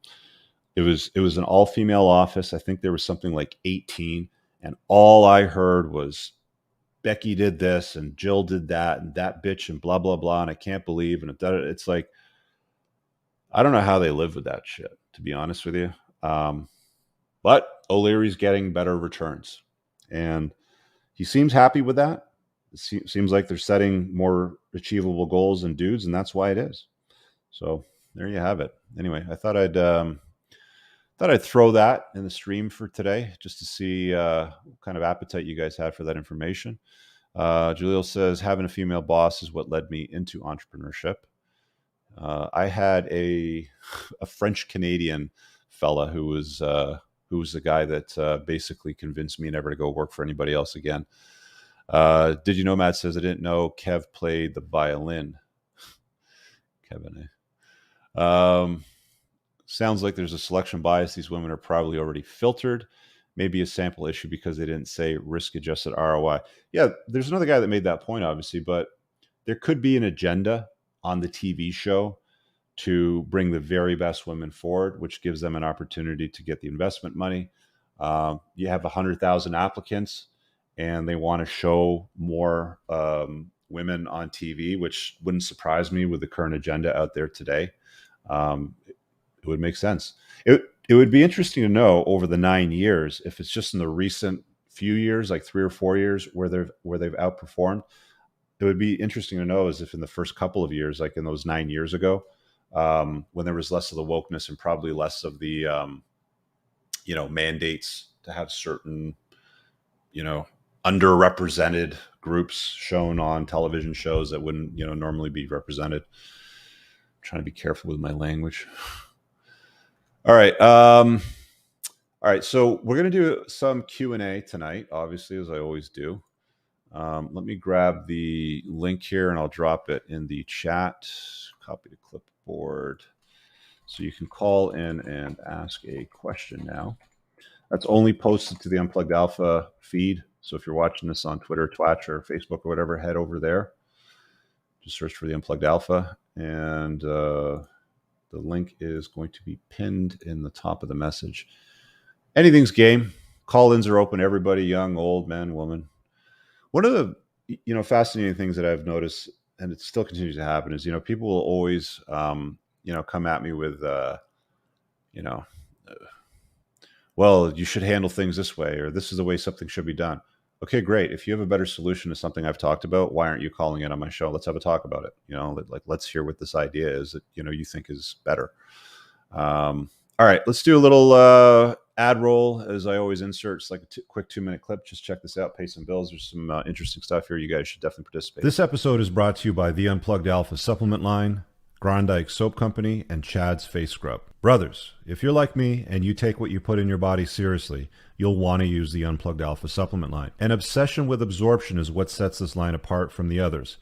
Speaker 1: it was an all-female office. I think there was something like 18, and all I heard was Becky did this and Jill did that and that bitch and blah blah blah, and I can't believe, and it's like, I don't know how they live with that shit, to be honest with you. But O'Leary's getting better returns, and he seems happy with that. It seems like they're setting more achievable goals and dudes, and that's why it is. So there you have it. Anyway, I thought I'd throw that in the stream for today, just to see what kind of appetite you guys had for that information. Jaleel says, having a female boss is what led me into entrepreneurship. I had a French Canadian fella who was the guy that basically convinced me never to go work for anybody else again. Did you know, Matt says, I didn't know Kev played the violin. Kevin, sounds like there's a selection bias. These women are probably already filtered. Maybe a sample issue because they didn't say risk-adjusted ROI. Yeah, there's another guy that made that point, obviously, but there could be an agenda on the TV show to bring the very best women forward, which gives them an opportunity to get the investment money. You have 100,000 applicants, and they want to show more women on TV, which wouldn't surprise me with the current agenda out there today. It would make sense. It would be interesting to know over the 9 years, if it's just in the recent few years, like 3 or 4 years, where they've outperformed. It would be interesting to know is if in the first couple of years, like in those 9 years ago, when there was less of the wokeness and probably less of the mandates to have certain underrepresented groups shown on television shows that wouldn't normally be represented. I'm trying to be careful with my language. All right. All right. So we're going to do some Q&A tonight, obviously, as I always do. Let me grab the link here and I'll drop it in the chat. Copy to clipboard. So you can call in and ask a question now. That's only posted to the Unplugged Alpha feed. So if you're watching this on Twitter, Twitch, or Facebook or whatever, head over there. Just search for the Unplugged Alpha, and the link is going to be pinned in the top of the message. Anything's game. Call-ins are open. Everybody, young, old, man, woman. One of the fascinating things that I've noticed, and it still continues to happen, is people will always come at me with well, you should handle things this way, or this is the way something should be done. Okay, great. If you have a better solution to something I've talked about, why aren't you calling it on my show? Let's have a talk about it. Let's hear what this idea is that you think is better. All right, let's do a little ad roll, as I always insert. It's like a quick 2-minute clip. Just check this out, pay some bills. There's some interesting stuff here. You guys should definitely participate. This episode is brought to you by the Unplugged Alpha Supplement Line, Grondike Soap Company, and Chad's Face Scrub. Brothers, if you're like me and you take what you put in your body seriously, you'll want to use the Unplugged Alpha Supplement Line. An obsession with absorption is what sets this line apart from the others.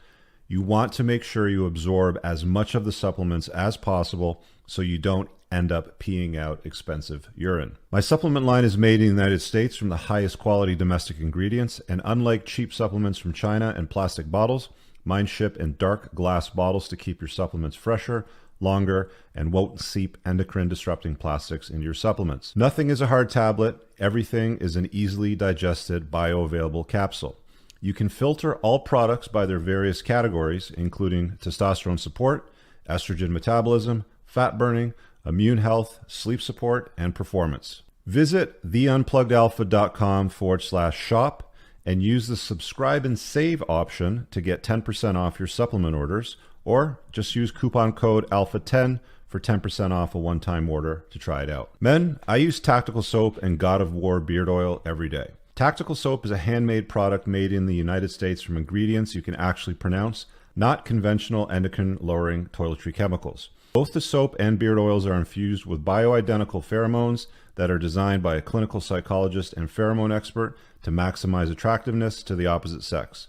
Speaker 1: You want to make sure you absorb as much of the supplements as possible so you don't end up peeing out expensive urine. My supplement line is made in the United States from the highest quality domestic ingredients, and unlike cheap supplements from China and plastic bottles, mine ship in dark glass bottles to keep your supplements fresher, longer, and won't seep endocrine disrupting plastics into your supplements. Nothing is a hard tablet. Everything is an easily digested bioavailable capsule. You can filter all products by their various categories, including testosterone support, estrogen metabolism, fat burning, immune health, sleep support, and performance. Visit theunpluggedalpha.com/shop and use the subscribe and save option to get 10% off your supplement orders, or just use coupon code ALPHA10 for 10% off a one-time order to try it out. Men, I use Tactical Soap and God of War beard oil every day. Tactical Soap is a handmade product made in the United States from ingredients you can actually pronounce, not conventional endocrine-lowering toiletry chemicals. Both the soap and beard oils are infused with bioidentical pheromones that are designed by a clinical psychologist and pheromone expert to maximize attractiveness to the opposite sex.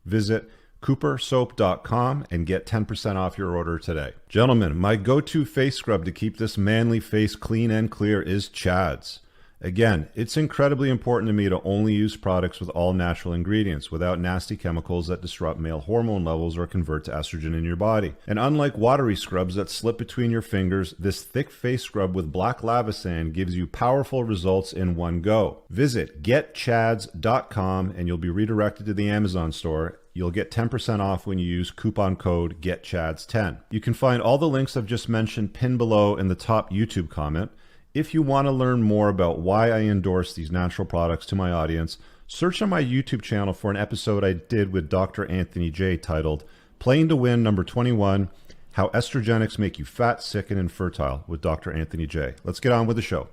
Speaker 1: Visit coopersoap.com and get 10% off your order today. Gentlemen, my go-to face scrub to keep this manly face clean and clear is Chad's. Again, it's incredibly important to me to only use products with all natural ingredients without nasty chemicals that disrupt male hormone levels or convert to estrogen in your body. And unlike watery scrubs that slip between your fingers, this thick face scrub with black lava sand gives you powerful results in one go. Visit getchads.com and you'll be redirected to the Amazon store. You'll get 10% off when you use coupon code GetChads10. You can find all the links I've just mentioned pinned below in the top YouTube comment. If you want to learn more about why I endorse these natural products to my audience, search on my YouTube channel for an episode I did with Dr. Anthony J titled Playing to Win number 21, How Estrogenics Make You Fat, Sick, and Infertile with Dr. Anthony J. Let's get on with the show.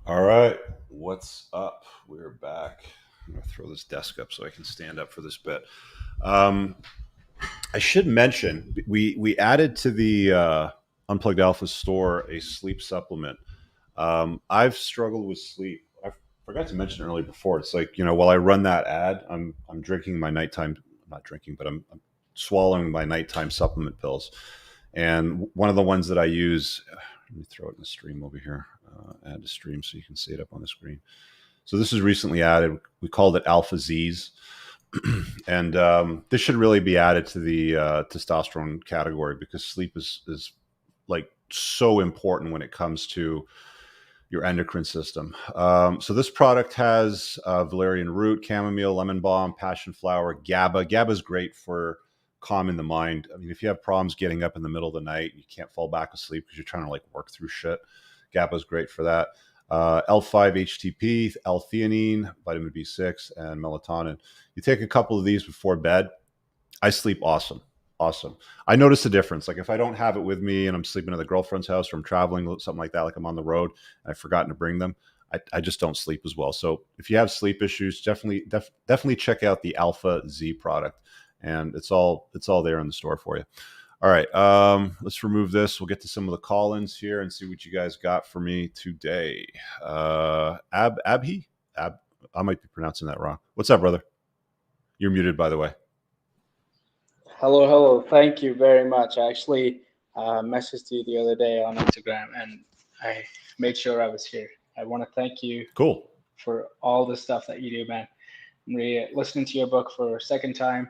Speaker 1: All right, what's up? We're back. I'm going to throw this desk up so I can stand up for this bit. I should mention, we added to the Unplugged Alpha store a sleep supplement. I've struggled with sleep. I forgot to mention earlier before. It's like, while I run that ad, I'm drinking my nighttime, not drinking, but I'm swallowing my nighttime supplement pills. And one of the ones that I use, let me throw it in the stream over here, add to stream so you can see it up on the screen. So this is recently added. We called it Alpha Z's. And this should really be added to the testosterone category because sleep is like so important when it comes to your endocrine system. So this product has valerian root, chamomile, lemon balm, passion flower, GABA. GABA is great for calming the mind. I mean, if you have problems getting up in the middle of the night, you can't fall back asleep because you're trying to work through shit. GABA is great for that. L5-HTP, L-theanine, vitamin B6, and melatonin. You take a couple of these before bed, I sleep awesome. I notice a difference. Like if I don't have it with me and I'm sleeping at the girlfriend's house or I'm traveling, something like that, like I'm on the road and I've forgotten to bring them, I just don't sleep as well. So if you have sleep issues, definitely check out the Alpha Z product, and it's all there in the store for you. All right, let's remove this. We'll get to some of the call-ins here and see what you guys got for me today. Abhi, I might be pronouncing that wrong. What's up, brother? You're muted, by the way.
Speaker 5: Hello. Thank you very much. I actually messaged you the other day on Instagram, and I made sure I was here. I want to thank you for all the stuff that you do, man. I'm really listening to your book for a second time.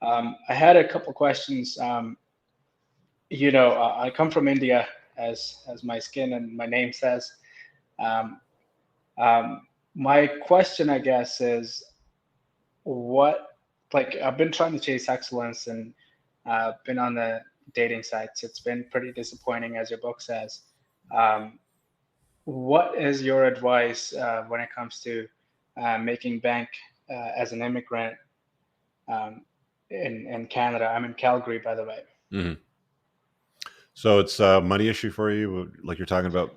Speaker 5: I had a couple questions. I come from India, as my skin and my name says. My question, I guess, is I've been trying to chase excellence and been on the dating sites. It's been pretty disappointing, as your book says. What is your advice when it comes to making bank as an immigrant in Canada? I'm in Calgary, by the way.
Speaker 1: Mm-hmm. So it's a money issue for you, like you're talking about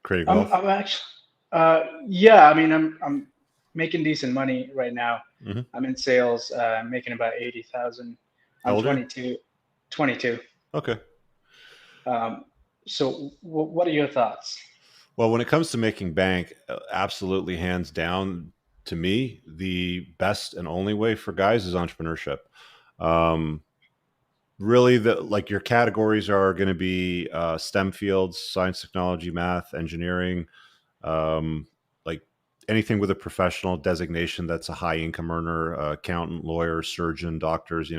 Speaker 1: creating wealth?
Speaker 5: I'm actually, yeah. I mean, I'm making decent money right now.
Speaker 1: Mm-hmm.
Speaker 5: I'm in sales, making about 80,000. I'm 22. 22.
Speaker 1: Okay.
Speaker 5: So what are your thoughts?
Speaker 1: Well, when it comes to making bank, absolutely hands down, to me, the best and only way for guys is entrepreneurship. Really, like your categories are going to be STEM fields, science, technology, math, engineering, like anything with a professional designation that's a high income earner, accountant, lawyer, surgeon, doctors,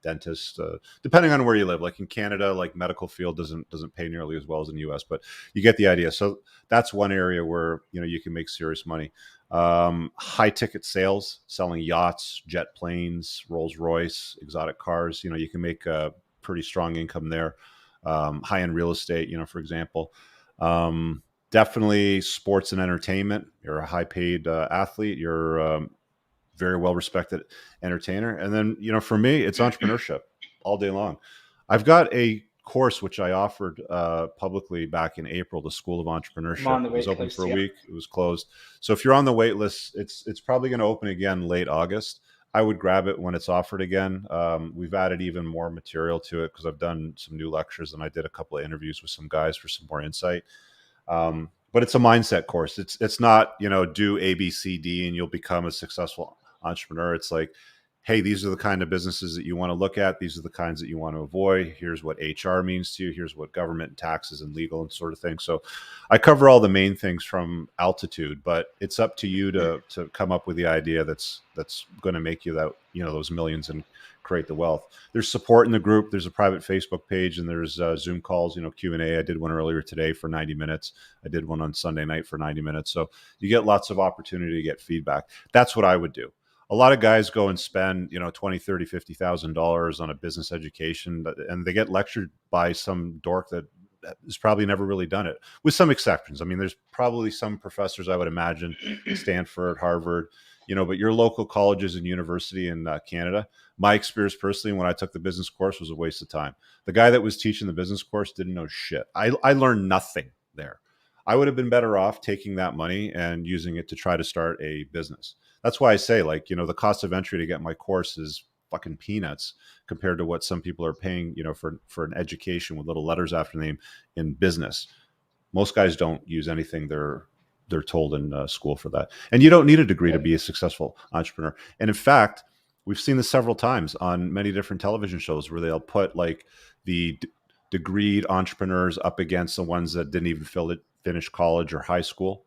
Speaker 1: dentist, depending on where you live. Like in Canada, like medical field doesn't pay nearly as well as in the US, but you get the idea. So that's one area where, you can make serious money. High ticket sales, selling yachts, jet planes, Rolls Royce, exotic cars, you can make a pretty strong income there. High end real estate, for example. Definitely sports and entertainment. You're a high paid athlete. You're very well respected entertainer. And then, for me, it's entrepreneurship all day long. I've got a course which I offered publicly back in April, the School of Entrepreneurship. It was open for a week. It was closed. So if you're on the wait list, it's probably going to open again late August. I would grab it when it's offered again. We've added even more material to it because I've done some new lectures and I did a couple of interviews with some guys for some more insight. But it's a mindset course. It's not, do A, B, C, D, and you'll become a successful entrepreneur. It's like, hey, these are the kind of businesses that you want to look at. These are the kinds that you want to avoid. Here's what HR means to you. Here's what government and taxes and legal and sort of thing. So I cover all the main things from altitude, but it's up to you to come up with the idea that's going to make you that, those millions and create the wealth. There's support in the group. There's a private Facebook page and there's Zoom calls, Q&A. I did one earlier today for 90 minutes. I did one on Sunday night for 90 minutes. So you get lots of opportunity to get feedback. That's what I would do. A lot of guys go and spend, $20, $30, $50,000 on a business education, and they get lectured by some dork that has probably never really done it, with some exceptions. I mean, there's probably some professors, I would imagine, Stanford, Harvard, but your local colleges and university in Canada, my experience personally, when I took the business course, was a waste of time. The guy that was teaching the business course didn't know shit. I learned nothing there. I would have been better off taking that money and using it to try to start a business. That's why I say, the cost of entry to get my course is fucking peanuts compared to what some people are paying, for an education with little letters after the name in business. Most guys don't use anything they're told in school for that. And you don't need a degree to be a successful entrepreneur. And in fact, we've seen this several times on many different television shows where they'll put the degreed entrepreneurs up against the ones that didn't even finish college or high school.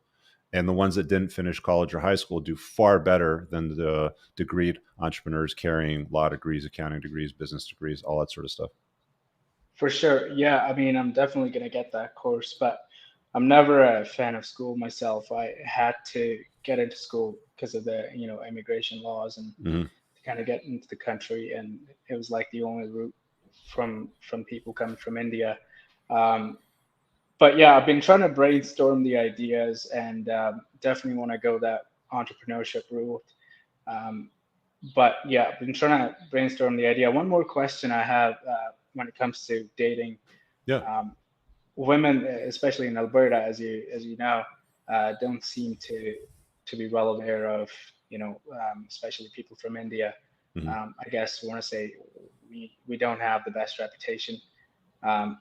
Speaker 1: And the ones that didn't finish college or high school do far better than the degreed entrepreneurs carrying law degrees, accounting degrees, business degrees, all that sort of stuff.
Speaker 5: For sure. Yeah. I mean, I'm definitely going to get that course, but I'm never a fan of school myself. I had to get into school because of the, immigration laws and to kind of get into the country. And it was like the only route from people coming from India. But yeah, I've been trying to brainstorm the ideas and definitely want to go that entrepreneurship route. But yeah, I've been trying to brainstorm the idea. One more question I have when it comes to dating.
Speaker 1: Yeah.
Speaker 5: Women, especially in Alberta, as you know, don't seem to be well aware of, especially people from India. I guess I want to say we don't have the best reputation. I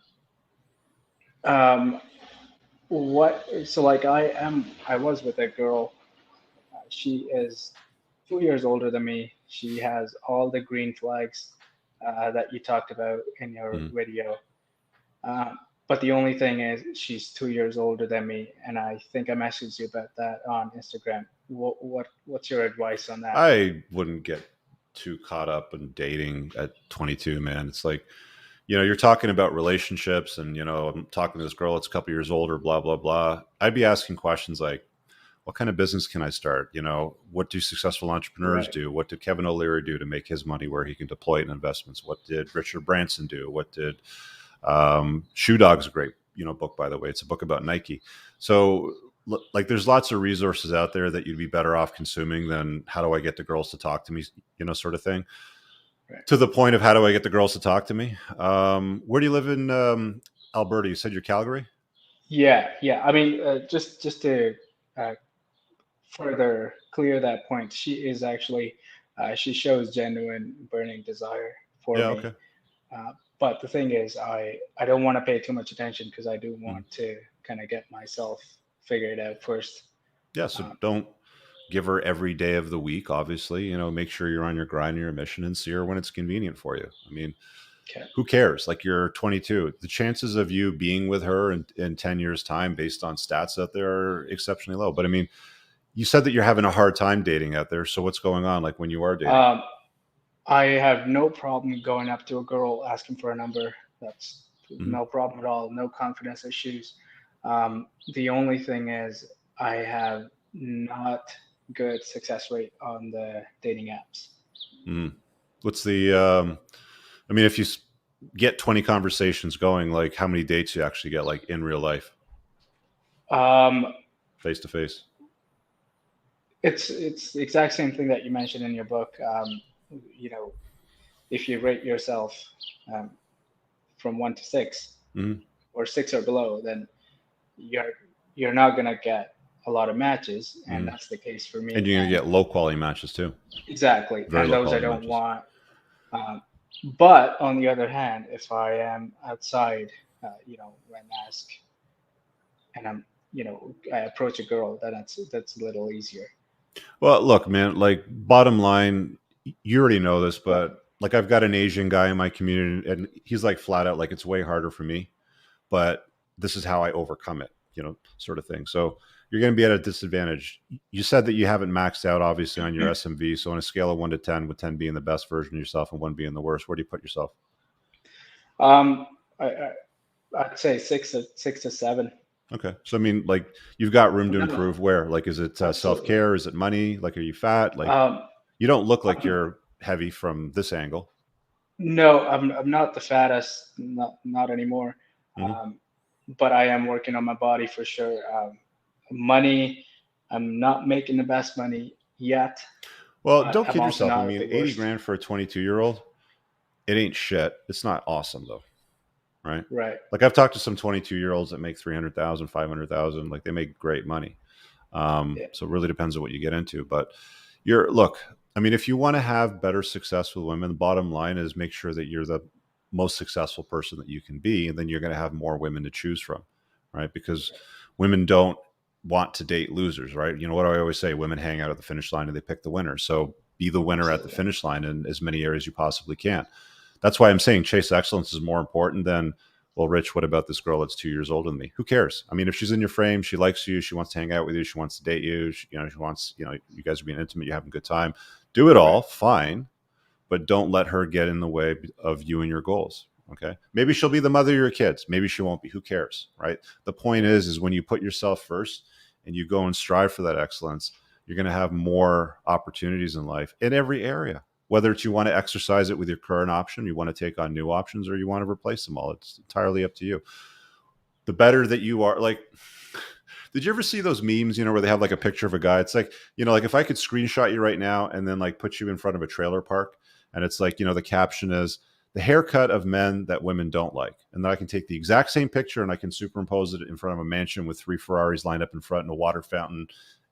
Speaker 5: was with a girl. She is 2 years older than me. She has all the green flags that you talked about in your video. But the only thing is she's 2 years older than me. And I think I messaged you about that on Instagram. What's your advice on that?
Speaker 1: I wouldn't get too caught up in dating at 22, man. It's like, you're talking about relationships and, I'm talking to this girl that's a couple years older, blah, blah, blah. I'd be asking questions like, what kind of business can I start? You know, what do successful entrepreneurs do? What did Kevin O'Leary do to make his money where he can deploy it in investments? What did Richard Branson do? What did Shoe Dog's a great, book, by the way. It's a book about Nike. So like there's lots of resources out there that you'd be better off consuming than how do I get the girls to talk to me, sort of thing. Right. To the point of how do I get the girls to talk to me? Where do you live in Alberta? You said you're Calgary?
Speaker 5: Yeah. I mean, just to further clear that point, she is actually, she shows genuine burning desire for me.
Speaker 1: Okay.
Speaker 5: But the thing is, I don't want to pay too much attention because I do want to kind of get myself figured out first.
Speaker 1: Yeah, so don't give her every day of the week, obviously. Make sure you're on your grind, your mission, and see her when it's convenient for you. I mean, who cares? Like, you're 22. The chances of you being with her in 10 years' time, based on stats out there, are exceptionally low. But I mean, you said that you're having a hard time dating out there. So what's going on, like, when you are dating?
Speaker 5: I have no problem going up to a girl, asking for a number. That's no problem at all. No confidence issues. The only thing is I have not good success rate on the dating apps.
Speaker 1: What's the, I mean, if you get 20 conversations going, like, how many dates you actually get, like, in real life? Face to face.
Speaker 5: It's the exact same thing that you mentioned in your book. If you rate yourself from 1 to 6 or 6 or below, then you're not going to get a lot of matches, and that's the case for me.
Speaker 1: And you're going to get low quality matches too.
Speaker 5: Exactly.
Speaker 1: Very
Speaker 5: and those I don't
Speaker 1: matches.
Speaker 5: Want. But on the other hand, if I am outside, when asked, and I approach a girl, then that's a little easier.
Speaker 1: Well, look, man, like, bottom line, you already know this, but like, I've got an Asian guy in my community, and he's like flat out like, it's way harder for me, but this is how I overcome it, sort of thing. So you're going to be at a disadvantage. You said that you haven't maxed out, obviously, on your SMV. So on a scale of 1 to 10, with 10 being the best version of yourself and 1 being the worst, where do you put yourself?
Speaker 5: I'd say 6 to 7.
Speaker 1: Okay. So, I mean, like, you've got room to improve. Where? Like, is it self-care? Is it money? Like, are you fat? Like, you don't look like you're heavy from this angle.
Speaker 5: No, I'm not the fattest, not anymore. But I am working on my body for sure. Money, I'm not making the best money yet.
Speaker 1: Well, don't kid yourself. I mean, 80 grand for a 22-year-old, it ain't shit. It's not awesome though. Right. Like, I've talked to some 22-year-olds that make 300,000, 500,000. Like, they make great money. So it really depends on what you get into. But look, I mean, if you want to have better success with women, the bottom line is make sure that you're the most successful person that you can be, and then you're going to have more women to choose from, right? Because women don't want to date losers, right? You know what do I always say? Women hang out at the finish line and they pick the winner. So be the winner at the finish line in as many areas you possibly can. That's why I'm saying chase excellence is more important than, well, Rich, what about this girl that's 2 years older than me? Who cares? I mean, if she's in your frame, she likes you, she wants to hang out with you, she wants to date you, she wants, you guys are being intimate, you're having a good time. Do it all, fine, but don't let her get in the way of you and your goals. Okay. Maybe she'll be the mother of your kids. Maybe she won't be. Who cares? Right. The point is when you put yourself first and you go and strive for that excellence, you're going to have more opportunities in life in every area, whether it's you want to exercise it with your current option, you want to take on new options, or you want to replace them all. It's entirely up to you. The better that you are, like, did you ever see those memes, where they have like a picture of a guy? It's like, like, if I could screenshot you right now and then like put you in front of a trailer park, and it's like, the caption is the haircut of men that women don't like. And then I can take the exact same picture and I can superimpose it in front of a mansion with 3 Ferraris lined up in front and a water fountain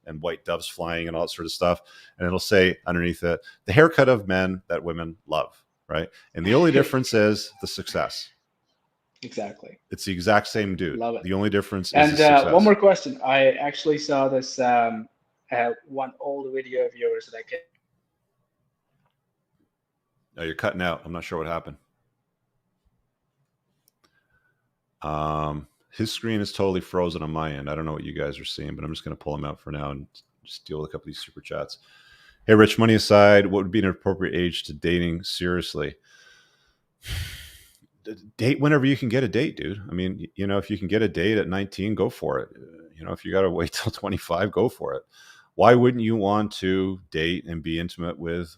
Speaker 1: and white doves flying and all that sort of stuff. And it'll say underneath it, the haircut of men that women love. Right. And the only difference is the success.
Speaker 5: Exactly.
Speaker 1: It's the exact same dude.
Speaker 5: Love it.
Speaker 1: The only difference is
Speaker 5: and
Speaker 1: the success.
Speaker 5: One more question. I actually saw this one old video of yours that I can.
Speaker 1: Oh, you're cutting out. I'm not sure what happened. His screen is totally frozen on my end. I don't know what you guys are seeing, but I'm just going to pull him out for now and just deal with a couple of these super chats. Hey, Rich, money aside, what would be an appropriate age to dating seriously? date whenever you can get a date, dude. I mean, you know, if you can get a date at 19, go for it. You know, if you got to wait till 25, go for it. Why wouldn't you want to date and be intimate with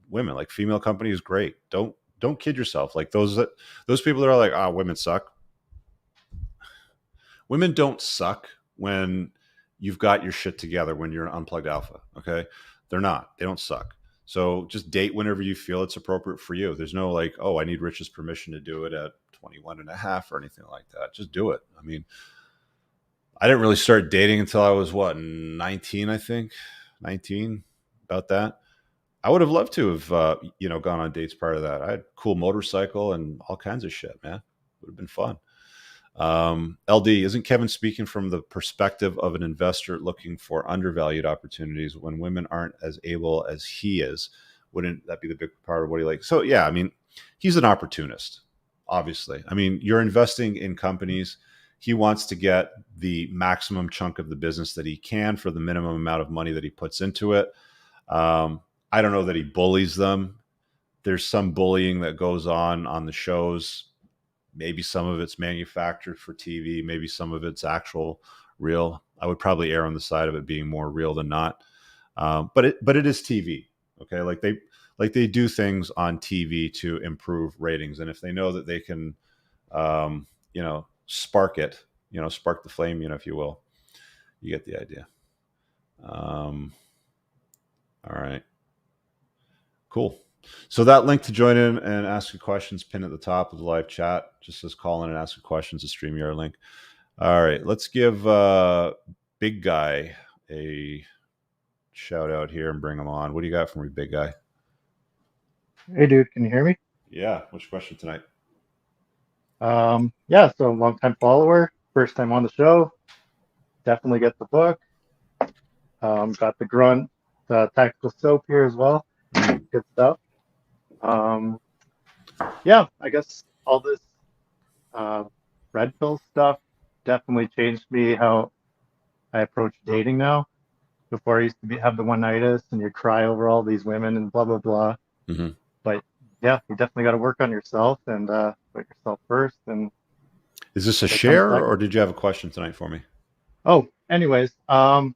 Speaker 1: women? Like, female company is great. Don't kid yourself. Like those people that are like, women suck. Women don't suck when you've got your shit together, when you're an unplugged alpha. Okay. They're not. They don't suck. So just date whenever you feel it's appropriate for you. There's no like, oh, I need Rich's permission to do it at 21 and a half or anything like that. Just do it. I mean, I didn't really start dating until I was 19, I think. 19, about that. I would have loved to have, you know, gone on dates prior to that. I had a cool motorcycle and all kinds of shit, man. Would have been fun. LD, isn't Kevin speaking from the perspective of an investor looking for undervalued opportunities when women aren't as able as he is? Wouldn't that be the big part of what he likes? So yeah, I mean, he's an opportunist, obviously. I mean, you're investing in companies. He wants to get the maximum chunk of the business that he can for the minimum amount of money that he puts into it. I don't know that he bullies them. There's some bullying that goes on the shows. Maybe some of it's manufactured for TV. Maybe some of it's actual real. I would probably err on the side of it being more real than not. But it is TV. Okay. Like they do things on TV to improve ratings. And if they know that they can, you know, spark it, you know, spark the flame, you know, if you will, you get the idea. All right, cool. So that link to join in and ask your questions, pinned at the top of the live chat, just says call in and ask your questions, a StreamYard link. All right, let's give Big Guy a shout out here and bring him on. What do you got for me, Big Guy?
Speaker 6: Hey, dude, can you hear me?
Speaker 1: Yeah, what's your question tonight?
Speaker 6: Yeah, so long time follower, first time on the show. Definitely get the book. Got the Grunt tactical soap here as well. Good stuff. Yeah, I guess all this red pill stuff definitely changed me how I approach dating now. Before I used to have the one-nightitis and you cry over all these women and blah, blah, blah.
Speaker 1: Mm-hmm.
Speaker 6: But yeah, you definitely got to work on yourself and put yourself first. And
Speaker 1: is this a share or did you have a question tonight for me?
Speaker 6: Oh, anyways, yeah,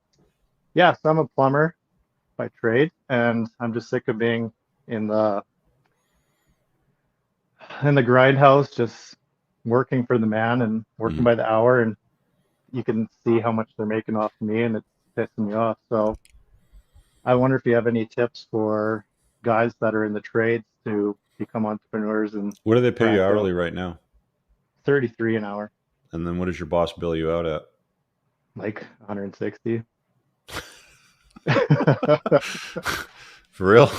Speaker 6: so I'm a plumber by trade, and I'm just sick of being in the grindhouse, just working for the man and working by the hour, and you can see how much they're making off me, and it's pissing me off. So I wonder if you have any tips for guys that are in the trades to become entrepreneurs. And
Speaker 1: what do they pay you hourly right now?
Speaker 6: 33 an hour.
Speaker 1: And then what does your boss bill you out at?
Speaker 6: Like 160.
Speaker 1: For real?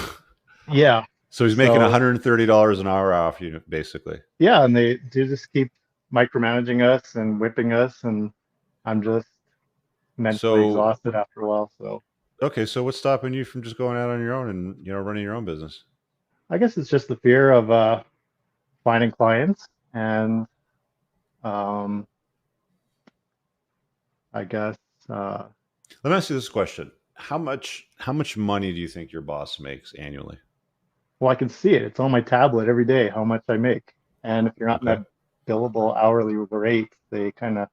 Speaker 6: Yeah.
Speaker 1: So he's making $130 an hour off you, basically.
Speaker 6: Yeah, and they just keep micromanaging us and whipping us, and I'm just mentally exhausted after a while. So
Speaker 1: okay, so what's stopping you from just going out on your own and, you know, running your own business?
Speaker 6: I guess it's just the fear of finding clients, and I guess
Speaker 1: let me ask you this question. How much money do you think your boss makes annually?
Speaker 6: Well, I can see it. It's on my tablet every day how much I make. And if you're not in that billable hourly rate, they kind of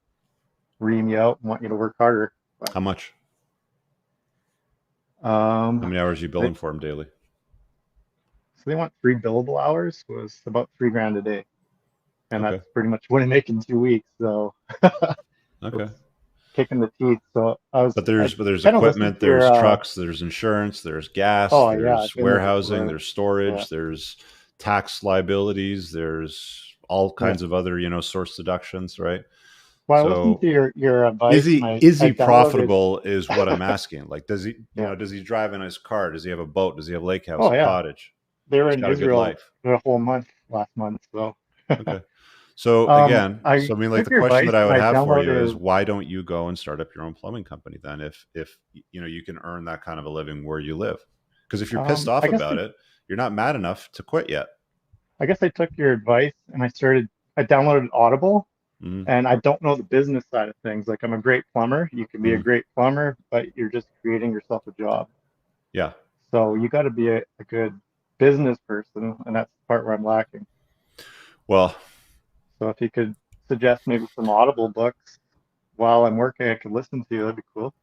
Speaker 6: ream you out and want you to work harder. But,
Speaker 1: how much?
Speaker 6: How
Speaker 1: many hours are you billing for them daily?
Speaker 6: So they want 3 billable hours, was about $3,000 a day. And that's pretty much what I make in 2 weeks. So
Speaker 1: okay.
Speaker 6: Kicking the teeth. So I was.
Speaker 1: But there's equipment, there's trucks, there's insurance, there's gas, there's warehousing, there's storage, there's tax liabilities, there's all kinds of other, you know, source deductions, right?
Speaker 6: Well, I listened to your advice.
Speaker 1: Is he profitable? Is what I'm asking. Like, does he, you know, does he drive in his car? Does he have a boat? Does he have a lake house, a cottage?
Speaker 6: They were in Israel for a whole month last month. So.
Speaker 1: Okay. So again, I mean, like the question that I would have for you is, why don't you go and start up your own plumbing company then? If you know you can earn that kind of a living where you live, because if you're pissed off about it, you're not mad enough to quit yet.
Speaker 6: I guess I took your advice and I downloaded Audible, and I don't know the business side of things. Like, I'm a great plumber. You can be a great plumber, but you're just creating yourself a job.
Speaker 1: Yeah.
Speaker 6: So you got to be a good business person, and that's the part where I'm lacking.
Speaker 1: Well,
Speaker 6: So if you could suggest maybe some Audible books while I'm working, I could listen to. That'd be cool.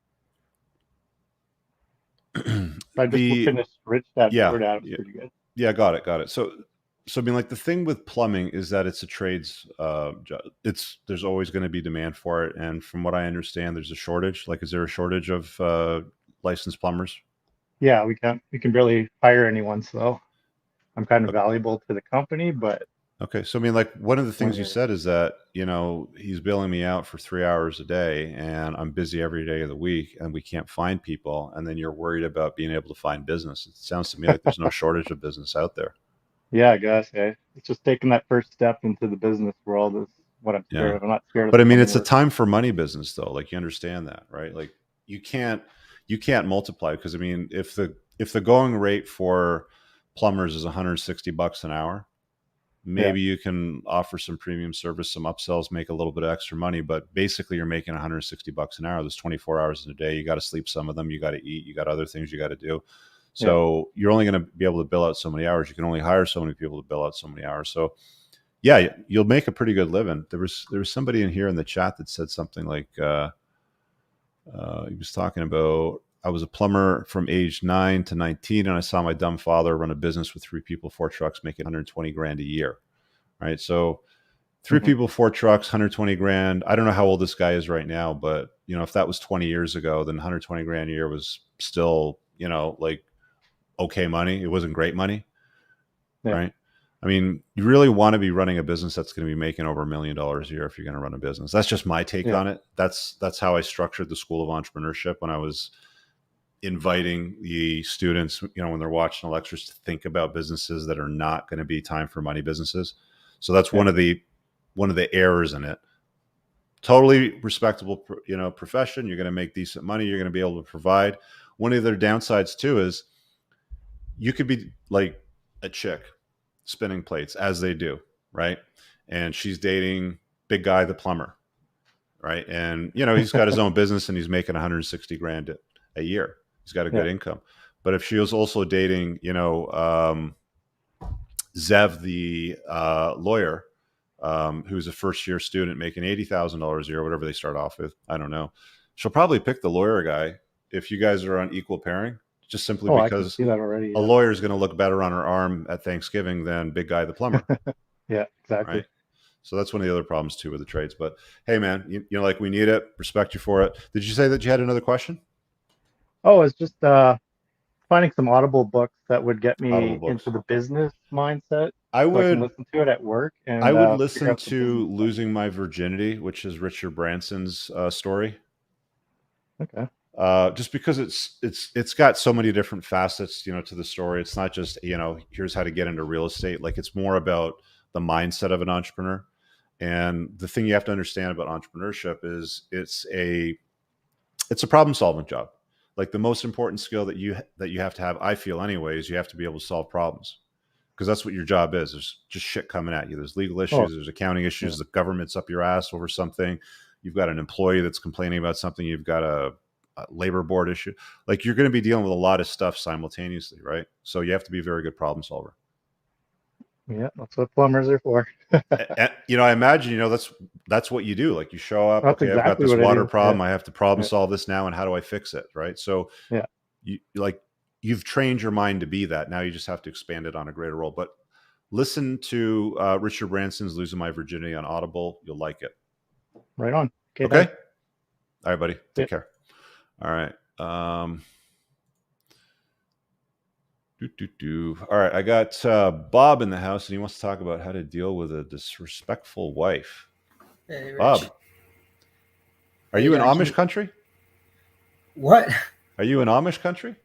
Speaker 6: I just finished Rich Dad Poor Dad. It was pretty good.
Speaker 1: Yeah, got it. So I mean, like the thing with plumbing is that it's a trades. There's always going to be demand for it, and from what I understand, there's a shortage. Like, is there a shortage of licensed plumbers?
Speaker 6: Yeah, we can barely hire anyone, so I'm kind of valuable to the company, but.
Speaker 1: Okay. So, I mean, like one of the things you said is that, he's billing me out for 3 hours a day and I'm busy every day of the week and we can't find people. And then you're worried about being able to find business. It sounds to me like there's no shortage of business out there.
Speaker 6: Yeah, I guess. Yeah. It's just taking that first step into the business world is what I'm scared of. I'm not scared of.
Speaker 1: But I mean, it's a time for money business though. Like you understand that, right? Like you can't multiply because I mean, if the going rate for plumbers is $160 an hour, maybe you can offer some premium service, some upsells, make a little bit of extra money, but basically you're making $160 an hour. There's 24 hours in a day. You got to sleep some of them. You got to eat. You got other things you got to do. So you're only going to be able to bill out so many hours. You can only hire so many people to bill out so many hours. So yeah, you'll make a pretty good living. There was somebody in here in the chat that said something like, he was talking about, I was a plumber from age 9 to 19, and I saw my dumb father run a business with 3 people, 4 trucks, making 120 grand a year. Right. So 3 people, 4 trucks, 120 grand. I don't know how old this guy is right now, but if that was 20 years ago, then 120 grand a year was still, like okay money. It wasn't great money. Right. I mean, you really want to be running a business that's going to be making over $1 million a year if you're going to run a business. That's just my take on it. That's how I structured the School of Entrepreneurship when I was inviting the students, when they're watching the lectures, to think about businesses that are not going to be time for money businesses. So that's one of the errors in it. Totally respectable, profession. You're going to make decent money. You're going to be able to provide. One of their downsides too is you could be like a chick spinning plates as they do, right? And she's dating big guy, the plumber, right? And he's got his own business and he's making 160 grand a year. He's got a good income. But if she was also dating, Zev, the lawyer, who's a first-year student making $80,000 a year, whatever they start off with, I don't know. She'll probably pick the lawyer guy if you guys are on equal pairing, just simply because
Speaker 6: a
Speaker 1: lawyer is going to look better on her arm at Thanksgiving than big guy, the plumber.
Speaker 6: Yeah, exactly.
Speaker 1: Right? So that's one of the other problems too with the trades. But hey, man, like we need it. Respect you for it. Did you say that you had another question?
Speaker 6: Oh, it's just finding some Audible books that would get me into the business mindset.
Speaker 1: I would
Speaker 6: listen to it at work. And
Speaker 1: I would listen to Losing My Virginity, which is Richard Branson's story.
Speaker 6: Okay.
Speaker 1: Just because it's got so many different facets, to the story. It's not just, here's how to get into real estate. Like it's more about the mindset of an entrepreneur. And the thing you have to understand about entrepreneurship is it's a problem solving job. Like the most important skill that you have to have, I feel anyways, you have to be able to solve problems, because that's what your job is. There's just shit coming at you. There's legal issues, there's accounting issues, the government's up your ass over something. You've got an employee that's complaining about something. You've got a labor board issue. Like you're going to be dealing with a lot of stuff simultaneously, right? So you have to be a very good problem solver.
Speaker 6: Yeah, that's what plumbers are for.
Speaker 1: I imagine, that's what you do. Like you show up,
Speaker 6: that's
Speaker 1: okay,
Speaker 6: exactly
Speaker 1: I've got this water problem. I have to problem solve this now. And how do I fix it? Right. So you've trained your mind to be that. Now you just have to expand it on a greater role. But listen to Richard Branson's Losing My Virginity on Audible. You'll like it.
Speaker 6: Right on.
Speaker 1: Okay. All right, buddy. Take care. All right. All right. I got Bob in the house, and he wants to talk about how to deal with a disrespectful wife.
Speaker 7: Hey, Rich.
Speaker 1: Bob, are you in Amish country?
Speaker 7: What?
Speaker 1: Are you in Amish country?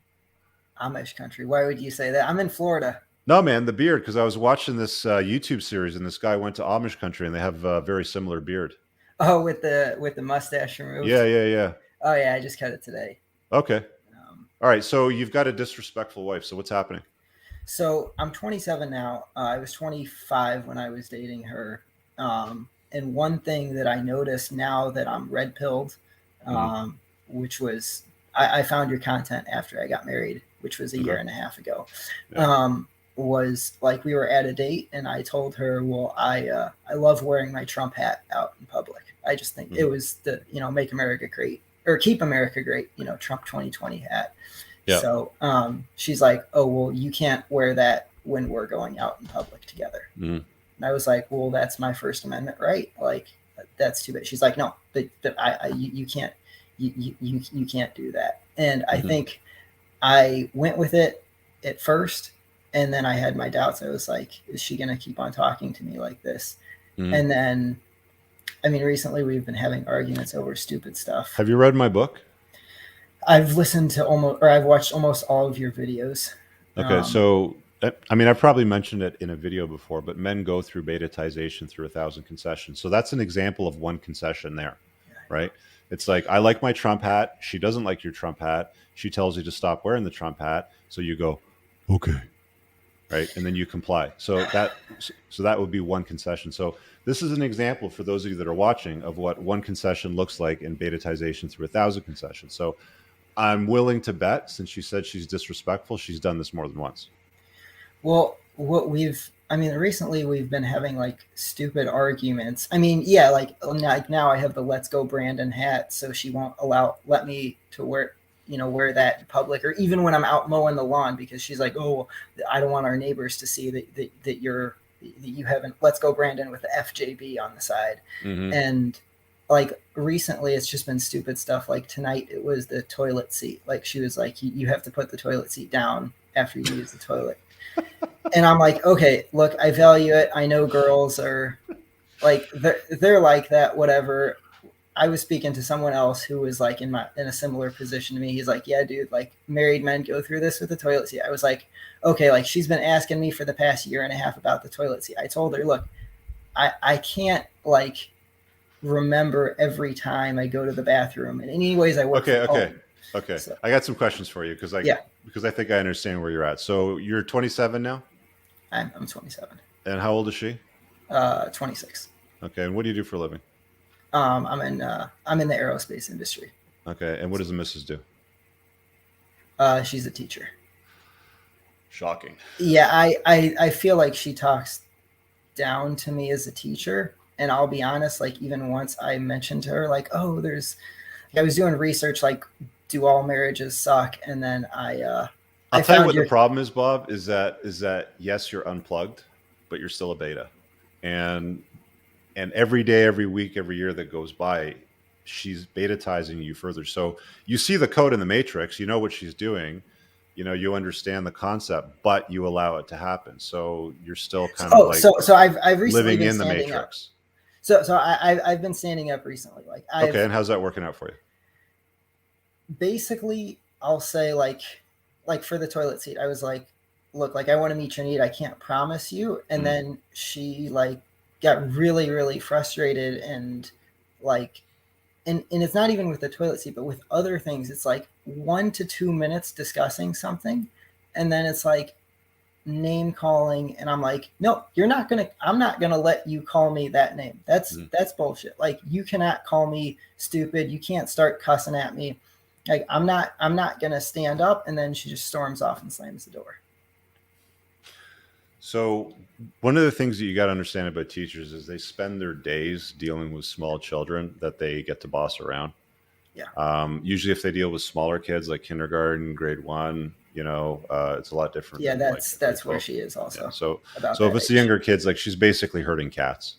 Speaker 7: Amish country. Why would you say that? I'm in Florida.
Speaker 1: No, man, the beard, because I was watching this YouTube series, and this guy went to Amish country, and they have a very similar beard.
Speaker 7: Oh, with the mustache removed?
Speaker 1: Yeah.
Speaker 7: Oh, yeah, I just cut it today.
Speaker 1: Okay. All right, so you've got a disrespectful wife. So what's happening?
Speaker 7: So I'm 27 now. I was 25 when I was dating her. And one thing that I noticed now that I'm red-pilled, which was, I found your content after I got married, which was a year and a half ago.
Speaker 1: Yeah.
Speaker 7: was like, we were at a date and I told her, well, I love wearing my Trump hat out in public. I just think it was the, make America great, or keep America great, Trump 2020 hat. Yeah. So she's like, oh, well, you can't wear that when we're going out in public together. And I was like, well, that's my First Amendment right. Like, that's too bad. She's like, no, but you can't, you can't do that. And I think I went with it at first, and then I had my doubts. I was like, is she going to keep on talking to me like this? And then, I mean, recently we've been having arguments over stupid stuff.
Speaker 1: Have you read my book?
Speaker 7: I've listened to I've watched almost all of your videos.
Speaker 1: Okay. So, I mean, I've probably mentioned it in a video before, but men go through betatization through 1,000 concessions. So that's an example of one concession there, right? It's like, I like my Trump hat. She doesn't like your Trump hat. She tells you to stop wearing the Trump hat. So you go, okay. Right. And then you comply. So that would be one concession. So this is an example for those of you that are watching of what one concession looks like in betatization through 1,000 concessions. So I'm willing to bet, since she said she's disrespectful, she's done this more than once.
Speaker 7: Well, recently we've been having like stupid arguments. I mean, yeah, like now I have the Let's Go Brandon hat, so she won't let me to wear that in public, or even when I'm out mowing the lawn, because she's like, oh, I don't want our neighbors to see that you haven't Let's Go Brandon with the FJB on the side. And like recently it's just been stupid stuff. Like tonight it was the toilet seat. Like she was like, you have to put the toilet seat down after you use the toilet. And I'm like, okay, look, I value it. I know girls are like, they're like that, whatever. I was speaking to someone else who was like in a similar position to me. He's like, yeah, dude, like married men go through this with the toilet seat. I was like, okay, like she's been asking me for the past year and a half about the toilet seat. I told her, look, I can't like remember every time I go to the bathroom. And anyways, I work.
Speaker 1: Okay. So, I got some questions for you because I think I understand where you're at. So you're 27 now?
Speaker 7: I'm 27.
Speaker 1: And how old is she?
Speaker 7: 26.
Speaker 1: Okay. And what do you do for a living?
Speaker 7: I'm in the aerospace industry.
Speaker 1: Okay. And what does the missus do?
Speaker 7: She's a teacher.
Speaker 1: Shocking.
Speaker 7: Yeah, I feel like she talks down to me as a teacher. And I'll be honest, like even once I mentioned to her, like, oh, I was doing research, like, do all marriages suck? And then I'll
Speaker 1: tell you what the problem is, Bob, is that yes, you're unplugged, but you're still a beta. And every day, every week, every year that goes by, she's betatizing you further. So you see the code in the matrix, you know what she's doing, you understand the concept, but you allow it to happen. So you're still kind of like
Speaker 7: so I've recently
Speaker 1: living
Speaker 7: been
Speaker 1: in the matrix.
Speaker 7: Up. So I've been standing up recently. Like
Speaker 1: okay, and how's that working out for you?
Speaker 7: Basically, I'll say like for the toilet seat, I was like, look, like I want to meet your need. I can't promise you. And then she like got really, really frustrated and like, and it's not even with the toilet seat, but with other things. It's like 1 to 2 minutes discussing something. And then it's like name calling. And I'm like, no, I'm not going to let you call me that name. That's bullshit. Like you cannot call me stupid. You can't start cussing at me. Like I'm not going to stand up. And then she just storms off and slams the door.
Speaker 1: So one of the things that you got to understand about teachers is they spend their days dealing with small children that they get to boss around.
Speaker 7: Yeah.
Speaker 1: Usually if they deal with smaller kids like kindergarten, grade 1, it's a lot different.
Speaker 7: Yeah, that's where she is also.
Speaker 1: Yeah. So if it's the younger kids, like she's basically herding cats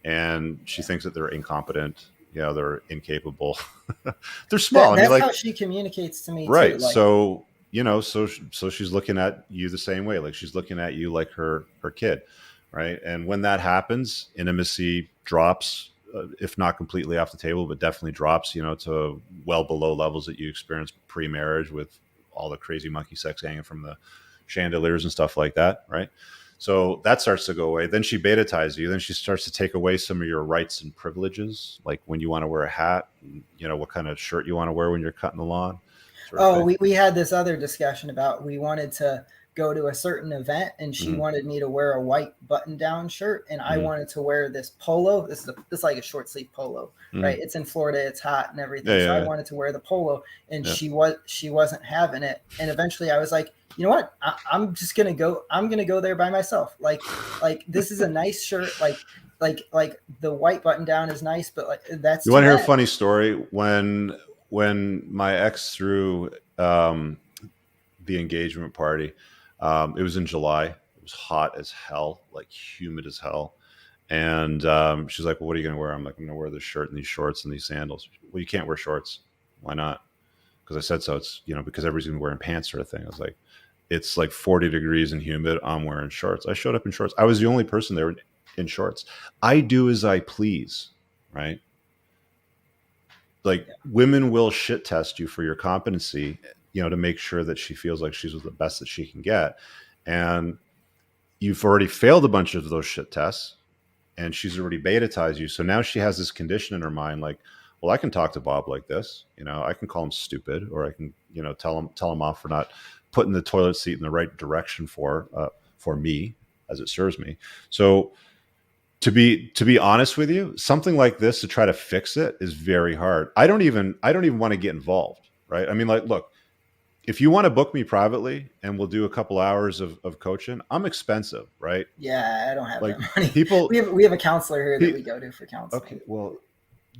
Speaker 1: and she thinks that they're incompetent. They're incapable. They're small.
Speaker 7: That's how she communicates to me.
Speaker 1: Right.
Speaker 7: Too. Like,
Speaker 1: so she's looking at you the same way. Like she's looking at you like her kid. Right. And when that happens, intimacy drops, if not completely off the table, but definitely drops, to well below levels that you experienced pre-marriage with all the crazy monkey sex hanging from the chandeliers and stuff like that. Right. So that starts to go away. Then she betatizes you. Then she starts to take away some of your rights and privileges, like when you want to wear a hat, what kind of shirt you want to wear when you're cutting the lawn.
Speaker 7: We had this other discussion about we wanted to go to a certain event, and she wanted me to wear a white button-down shirt, and I wanted to wear this polo. This is like a short sleeve polo, right? It's in Florida, it's hot and everything. So I wanted to wear the polo, and she wasn't having it. And eventually I was like, you know what? I'm just gonna go. I'm gonna go there by myself. Like this is a nice shirt. Like the white button down is nice, but like that's.
Speaker 1: You want to hear a funny story? When my ex threw the engagement party, it was in July. It was hot as hell, like humid as hell. And she's like, well, what are you going to wear? I'm like, I'm going to wear this shirt and these shorts and these sandals. Well, you can't wear shorts. Why not? Because I said so. It's, because everybody's going to be wearing pants sort of thing. I was like, it's like 40 degrees and humid. I'm wearing shorts. I showed up in shorts. I was the only person there in shorts. I do as I please, right? Like women will shit test you for your competency, to make sure that she feels like she's the best that she can get. And you've already failed a bunch of those shit tests, and she's already beta-tized you. So now she has this condition in her mind, like, well, I can talk to Bob like this, I can call him stupid, or I can, tell him off for not putting the toilet seat in the right direction for me as it serves me. So to be honest with you, something like this, to try to fix it, is very hard. I don't even want to get involved. Right. I mean, like, look, if you want to book me privately and we'll do a couple hours of coaching, I'm expensive, right?
Speaker 7: Yeah, I don't have
Speaker 1: like
Speaker 7: that money.
Speaker 1: People,
Speaker 7: we have a counselor here that we go to for counseling.
Speaker 1: Okay, well,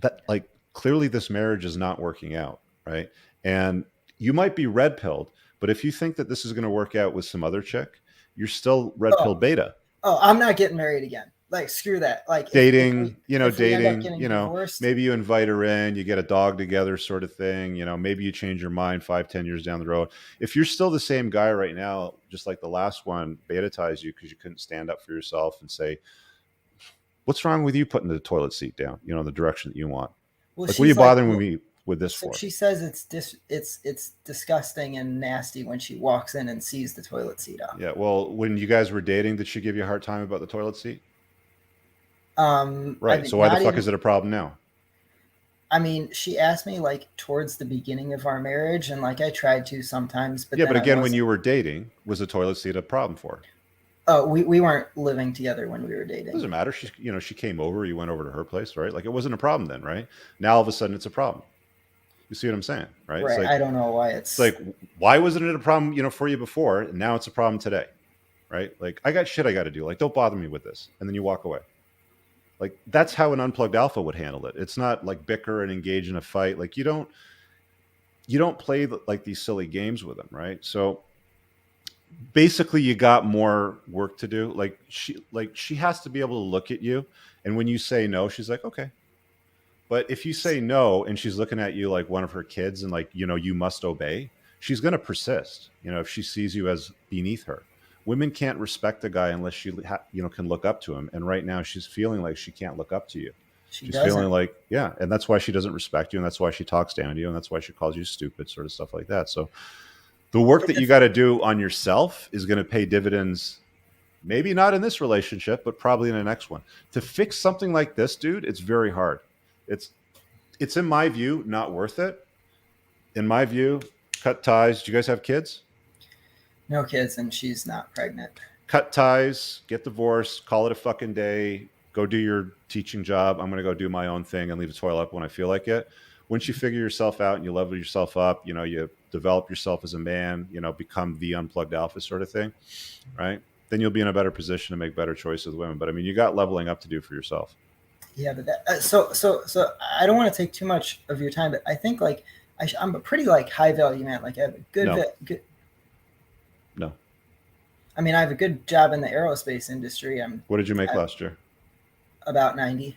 Speaker 1: that clearly this marriage is not working out, right? And you might be red pilled, but if you think that this is going to work out with some other chick, you're still red pill beta.
Speaker 7: Oh, I'm not getting married again. Like, screw that. Like
Speaker 1: dating,
Speaker 7: dating,
Speaker 1: divorced, maybe you invite her in, you get a dog together sort of thing, maybe you change your mind 5-10 years down the road. If you're still the same guy right now, just like the last one beta-tized you because you couldn't stand up for yourself and say, what's wrong with you putting the toilet seat down, in the direction that you want? Well, what are you bothering me with this for?
Speaker 7: She says it's disgusting and nasty when she walks in and sees the toilet seat up.
Speaker 1: Yeah, well, when you guys were dating, did she give you a hard time about the toilet seat? Right. So why the fuck is it a problem now?
Speaker 7: I mean, she asked me towards the beginning of our marriage, and I tried to sometimes, but
Speaker 1: but again, when you were dating, was the toilet seat a problem for her?
Speaker 7: Oh, we weren't living together when we were dating.
Speaker 1: It doesn't matter. She came over, you went over to her place, right? Like, it wasn't a problem then, right? Now all of a sudden it's a problem. You see what I'm saying, right?
Speaker 7: Right.
Speaker 1: It's
Speaker 7: I don't know why it's
Speaker 1: why wasn't it a problem, for you before, and now it's a problem today, right? Like, I got shit I got to do. Like, don't bother me with this, and then you walk away. Like, that's how an unplugged alpha would handle it. It's not like bicker and engage in a fight. Like, you don't play like these silly games with them, right? So basically, you got more work to do. Like, she has to be able to look at you, and when you say no, she's like, okay. But if you say no and she's looking at you like one of her kids and you must obey, she's going to persist. If she sees you as beneath her. Women can't respect a guy unless she can look up to him. And right now she's feeling like she can't look up to you. She's feeling like, and that's why she doesn't respect you. And that's why she talks down to you. And that's why she calls you stupid, sort of stuff like that. So the work that you got to do on yourself is going to pay dividends. Maybe not in this relationship, but probably in the next one. To fix something like this, dude, it's very hard. It's in my view, not worth it. In my view, cut ties. Do you guys have kids?
Speaker 7: No kids, and she's not pregnant.
Speaker 1: Cut ties, get divorced, call it a fucking day, go do your teaching job. I'm going to go do my own thing and leave the toilet up when I feel like it. Once you figure yourself out and you level yourself up, you develop yourself as a man, become the unplugged alpha sort of thing, right? Then you'll be in a better position to make better choices with women. But I mean, you got leveling up to do for yourself.
Speaker 7: Yeah, but that, so I don't want to take too much of your time, but I think I'm a pretty high value man. Like, I have a good.
Speaker 1: No.
Speaker 7: I mean, I have a good job in the aerospace industry.
Speaker 1: What did you make last year?
Speaker 7: About 90.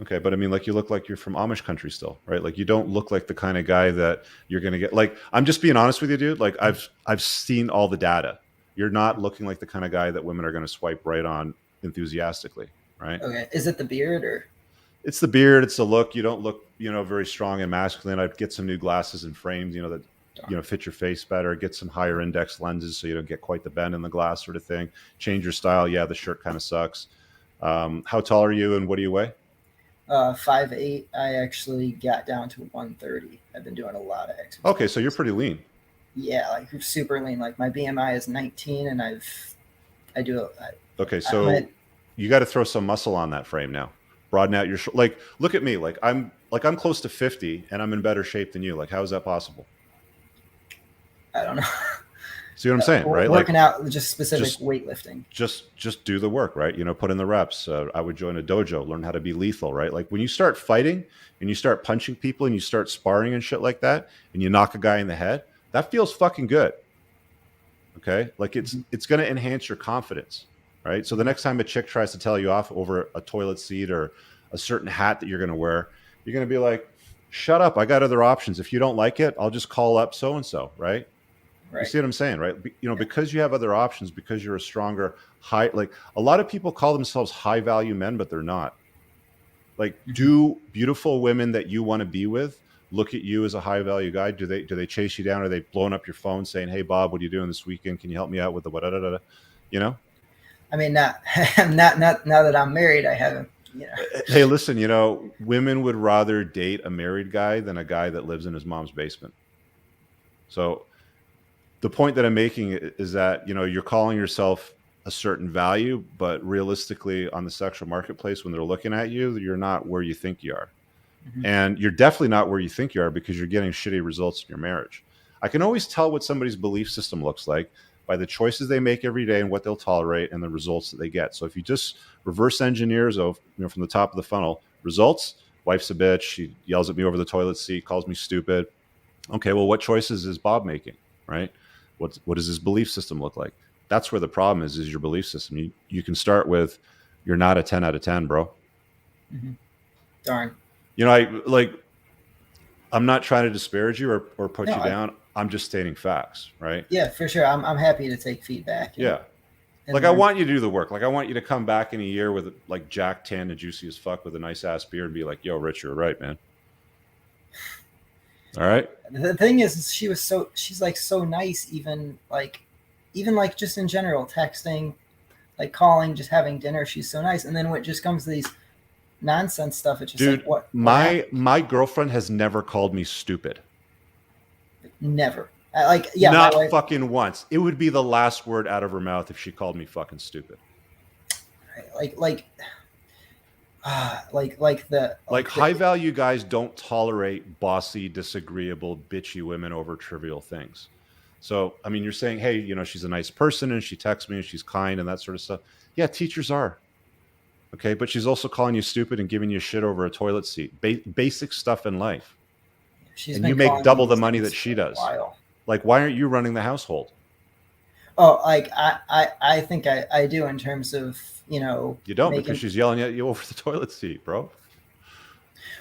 Speaker 1: Okay, but I mean, you look like you're from Amish country still, right? Like, you don't look like the kind of guy that you're going to get. Like, I'm just being honest with you, dude. Like, I've seen all the data. You're not looking like the kind of guy that women are going to swipe right on enthusiastically, right?
Speaker 7: Okay, is it the beard or?
Speaker 1: It's the beard. It's the look. You don't look, very strong and masculine. I'd get some new glasses and frames, that fit your face better. Get some higher index lenses so you don't get quite the bend in the glass, sort of thing. Change your style. Yeah, the shirt kind of sucks. How tall are you and what do you weigh?
Speaker 7: 5'8". I actually got down to 130. I've been doing a lot of exercise.
Speaker 1: Okay, so you're pretty lean.
Speaker 7: Yeah, like super lean. Like my BMI is 19, and
Speaker 1: Okay, so you got to throw some muscle on that frame now. Broaden out your like. Look at me. Like I'm close to 50, and I'm in better shape than you. Like, how is that possible?
Speaker 7: I don't know.
Speaker 1: See what I'm saying, right?
Speaker 7: Working
Speaker 1: like,
Speaker 7: out, just specific weightlifting.
Speaker 1: Just do the work, right? Put in the reps. I would join a dojo, learn how to be lethal, right? Like when you start fighting and you start punching people and you start sparring and shit like that, and you knock a guy in the head, that feels fucking good. Okay, like it's going to enhance your confidence, right? So the next time a chick tries to tell you off over a toilet seat or a certain hat that you're going to wear, you're going to be like, "Shut up! I got other options. If you don't like it, I'll just call up so and so," right? You see what I'm saying, right? Because you have other options, because you're a stronger like a lot of people call themselves high value men, but they're not. Like, do beautiful women that you want to be with look at you as a high value guy? Do they chase you down? Are they blowing up your phone saying, "Hey Bob, what are you doing this weekend? Can you help me out with the what?"
Speaker 7: I mean, not now that I'm married, I haven't.
Speaker 1: Hey, listen, women would rather date a married guy than a guy that lives in his mom's basement. So the point that I'm making is that, you're calling yourself a certain value, but realistically on the sexual marketplace, when they're looking at you, you're not where you think you are. And you're definitely not where you think you are because you're getting shitty results in your marriage. I can always tell what somebody's belief system looks like by the choices they make every day and what they'll tolerate and the results that they get. So if you just reverse engineers from the top of the funnel, results, wife's a bitch, she yells at me over the toilet seat, calls me stupid. Okay, well, what choices is Bob making, right? What does his belief system look like? That's where the problem is your belief system. You can start with, you're not a 10 out of 10, bro.
Speaker 7: Darn.
Speaker 1: I'm not trying to disparage you or put you down. I'm just stating facts, right?
Speaker 7: Yeah, for sure. I'm happy to take feedback.
Speaker 1: I want you to do the work. Like, I want you to come back in a year with like Jack tan and juicy as fuck with a nice ass beard and be like, "Yo, Rich, you're right, man." All right.
Speaker 7: The thing is, she's like so nice, even like just in general, texting, like calling, just having dinner. She's so nice. And then when it just comes to these nonsense stuff, it's just
Speaker 1: dude,
Speaker 7: like, what?
Speaker 1: My girlfriend has never called me stupid.
Speaker 7: Never.
Speaker 1: Not fucking once. It would be the last word out of her mouth if she called me fucking stupid. High value guys don't tolerate bossy, disagreeable, bitchy women over trivial things. So, I mean, you're saying, hey, she's a nice person and she texts me and she's kind and that sort of stuff. Yeah, teachers are. Okay, but she's also calling you stupid and giving you shit over a toilet seat. Basic stuff in life. And you make double the money that she does. Like, why aren't you running the household?
Speaker 7: Oh, like I think I do in terms of, You
Speaker 1: don't, because she's yelling at you over the toilet seat, bro.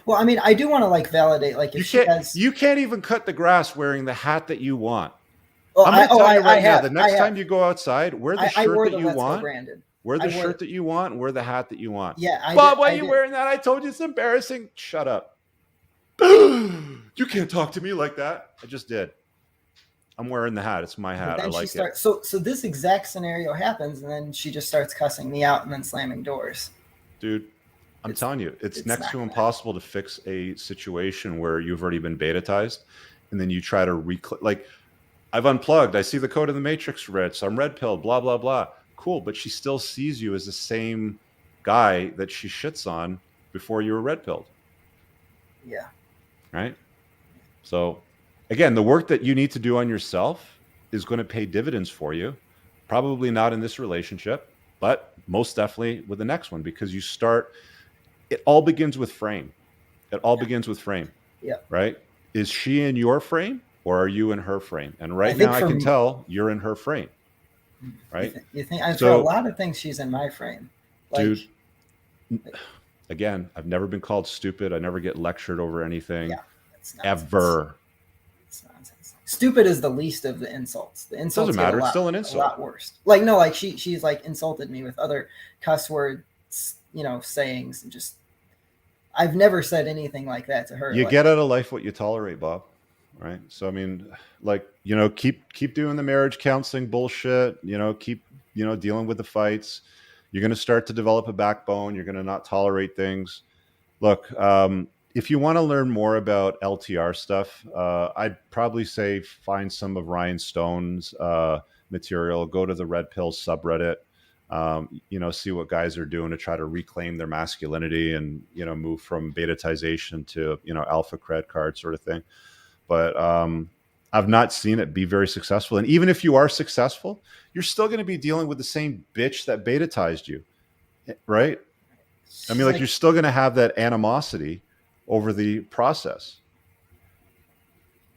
Speaker 7: Well, I mean, I do want to validate, if
Speaker 1: you can't even cut the grass wearing the hat that you want.
Speaker 7: Well,
Speaker 1: I'm going to tell you right now, the next time you go outside, wear the shirt that you want. Wear the shirt that you want and wear the hat that you want.
Speaker 7: Yeah,
Speaker 1: Bob, why are you wearing that? I told you it's embarrassing. Shut up. You can't talk to me like that. I just did. I'm wearing the hat. It's my hat. I like it.
Speaker 7: So this exact scenario happens, and then she just starts cussing me out and then slamming doors.
Speaker 1: Dude, I'm telling you, it's next to impossible to fix a situation where you've already been betatized, and then you try to like, I've unplugged. I see the code of the matrix red, so I'm red pilled, blah, blah, blah. Cool, but she still sees you as the same guy that she shits on before you were red pilled.
Speaker 7: Yeah.
Speaker 1: Right? So, again, the work that you need to do on yourself is going to pay dividends for you. Probably not in this relationship, but most definitely with the next one, because it all begins with frame. It all begins with frame.
Speaker 7: Yeah.
Speaker 1: Right? Is she in your frame or are you in her frame? And right now I can tell you're in her frame. Right?
Speaker 7: You think for a lot of things she's in my frame.
Speaker 1: Dude, again, I've never been called stupid. I never get lectured over anything.
Speaker 7: Yeah, it's
Speaker 1: ever.
Speaker 7: It's nonsense. Stupid is the least of the insults. The insults
Speaker 1: doesn't matter. It's still an insult.
Speaker 7: A lot worse. She's insulted me with other cuss words, sayings, and just. I've never said anything like that to her.
Speaker 1: You get out of life what you tolerate, Bob. Right. So, I mean, keep doing the marriage counseling bullshit, keep, dealing with the fights. You're going to start to develop a backbone. You're going to not tolerate things. Look, if you want to learn more about LTR stuff, I'd probably say find some of Ryan Stone's material. Go to the Red Pill subreddit. See what guys are doing to try to reclaim their masculinity and move from betatization to alpha cred card sort of thing. But I've not seen it be very successful. And even if you are successful, you're still going to be dealing with the same bitch that betatized you, right? I mean, like, you're still going to have that animosity over the process.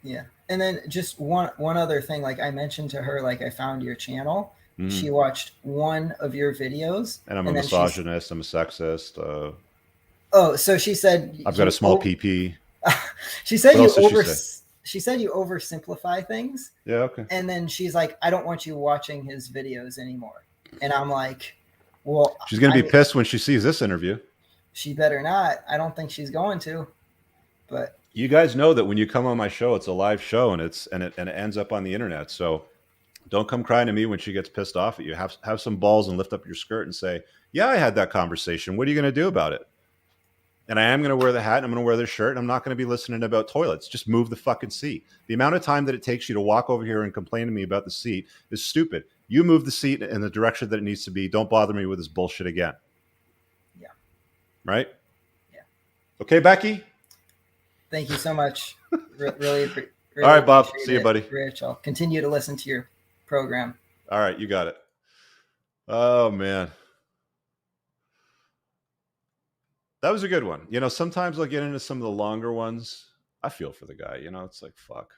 Speaker 7: Yeah. And then just one other thing, like I mentioned to her, like I found your channel. Mm-hmm. She watched one of your videos.
Speaker 1: And I'm a misogynist. I'm a sexist.
Speaker 7: So she said,
Speaker 1: I've got a small PP.
Speaker 7: She said she said you oversimplify things.
Speaker 1: Yeah. Okay.
Speaker 7: And then she's like, I don't want you watching his videos anymore. And I'm like, well,
Speaker 1: she's going to be pissed when she sees this interview.
Speaker 7: She better not. I don't think she's going to. But
Speaker 1: you guys know that when you come on my show, it's a live show and it ends up on the internet. So don't come crying to me when she gets pissed off at you. Have some balls and lift up your skirt and say, yeah, I had that conversation. What are you going to do about it? And I am going to wear the hat and I'm going to wear the shirt and I'm not going to be listening about toilets. Just move the fucking seat. The amount of time that it takes you to walk over here and complain to me about the seat is stupid. You move the seat in the direction that it needs to be. Don't bother me with this bullshit again.
Speaker 7: Yeah.
Speaker 1: Right?
Speaker 7: Yeah.
Speaker 1: Okay, Becky?
Speaker 7: Thank you so much. Really
Speaker 1: all right, Bob. See you, buddy.
Speaker 7: Rich, I'll continue to listen to your program.
Speaker 1: All right, you got it. Oh, man. That was a good one. Sometimes I'll get into some of the longer ones. I feel for the guy. It's like, fuck.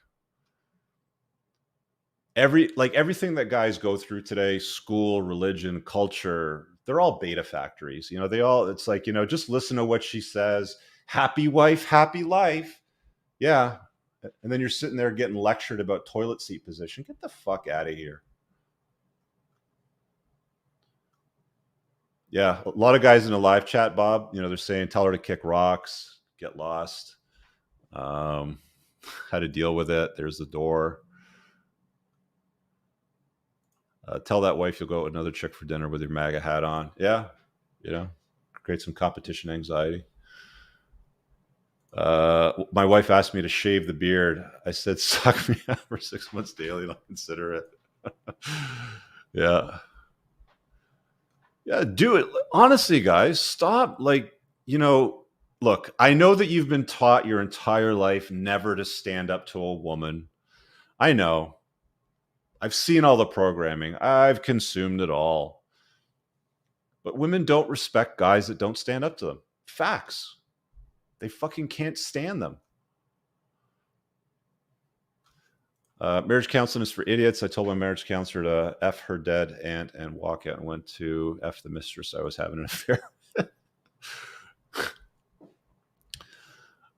Speaker 1: Everything that guys go through today, school, religion, culture, they're all beta factories. It's like, just listen to what she says. Happy wife, happy life. Yeah. And then you're sitting there getting lectured about toilet seat position. Get the fuck out of here. Yeah. A lot of guys in the live chat, Bob, they're saying, tell her to kick rocks, get lost. How to deal with it. There's the door. Tell that wife you'll go with another chick for dinner with your MAGA hat on. Yeah. Create some competition anxiety. My wife asked me to shave the beard. I said, suck me out for 6 months daily and I'll consider it. Yeah. Yeah, do it. Honestly, guys, stop. Look, I know that you've been taught your entire life never to stand up to a woman. I know. I've seen all the programming. I've consumed it all. But women don't respect guys that don't stand up to them. Facts. They fucking can't stand them. Marriage counseling is for idiots. I told my marriage counselor to F her dead aunt and walk out and went to F the mistress I was having an affair with.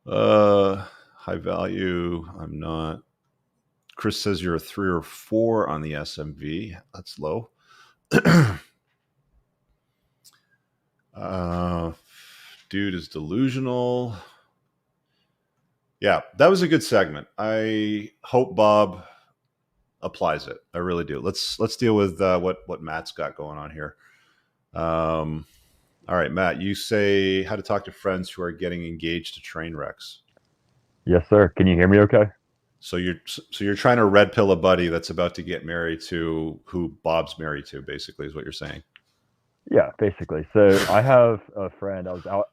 Speaker 1: High value. I'm not. Chris says you're a 3 or 4 on the SMV. That's low. Dude is delusional. Yeah, that was a good segment. I hope Bob applies it. I really do. Let's deal with what Matt's got going on here. All right, Matt, you say how to talk to friends who are getting engaged to train wrecks.
Speaker 8: Yes, sir. Can you hear me okay?
Speaker 1: So you're trying to red pill a buddy that's about to get married to who Bob's married to, basically, is what you're saying.
Speaker 8: Yeah, basically. So I have a friend. I was out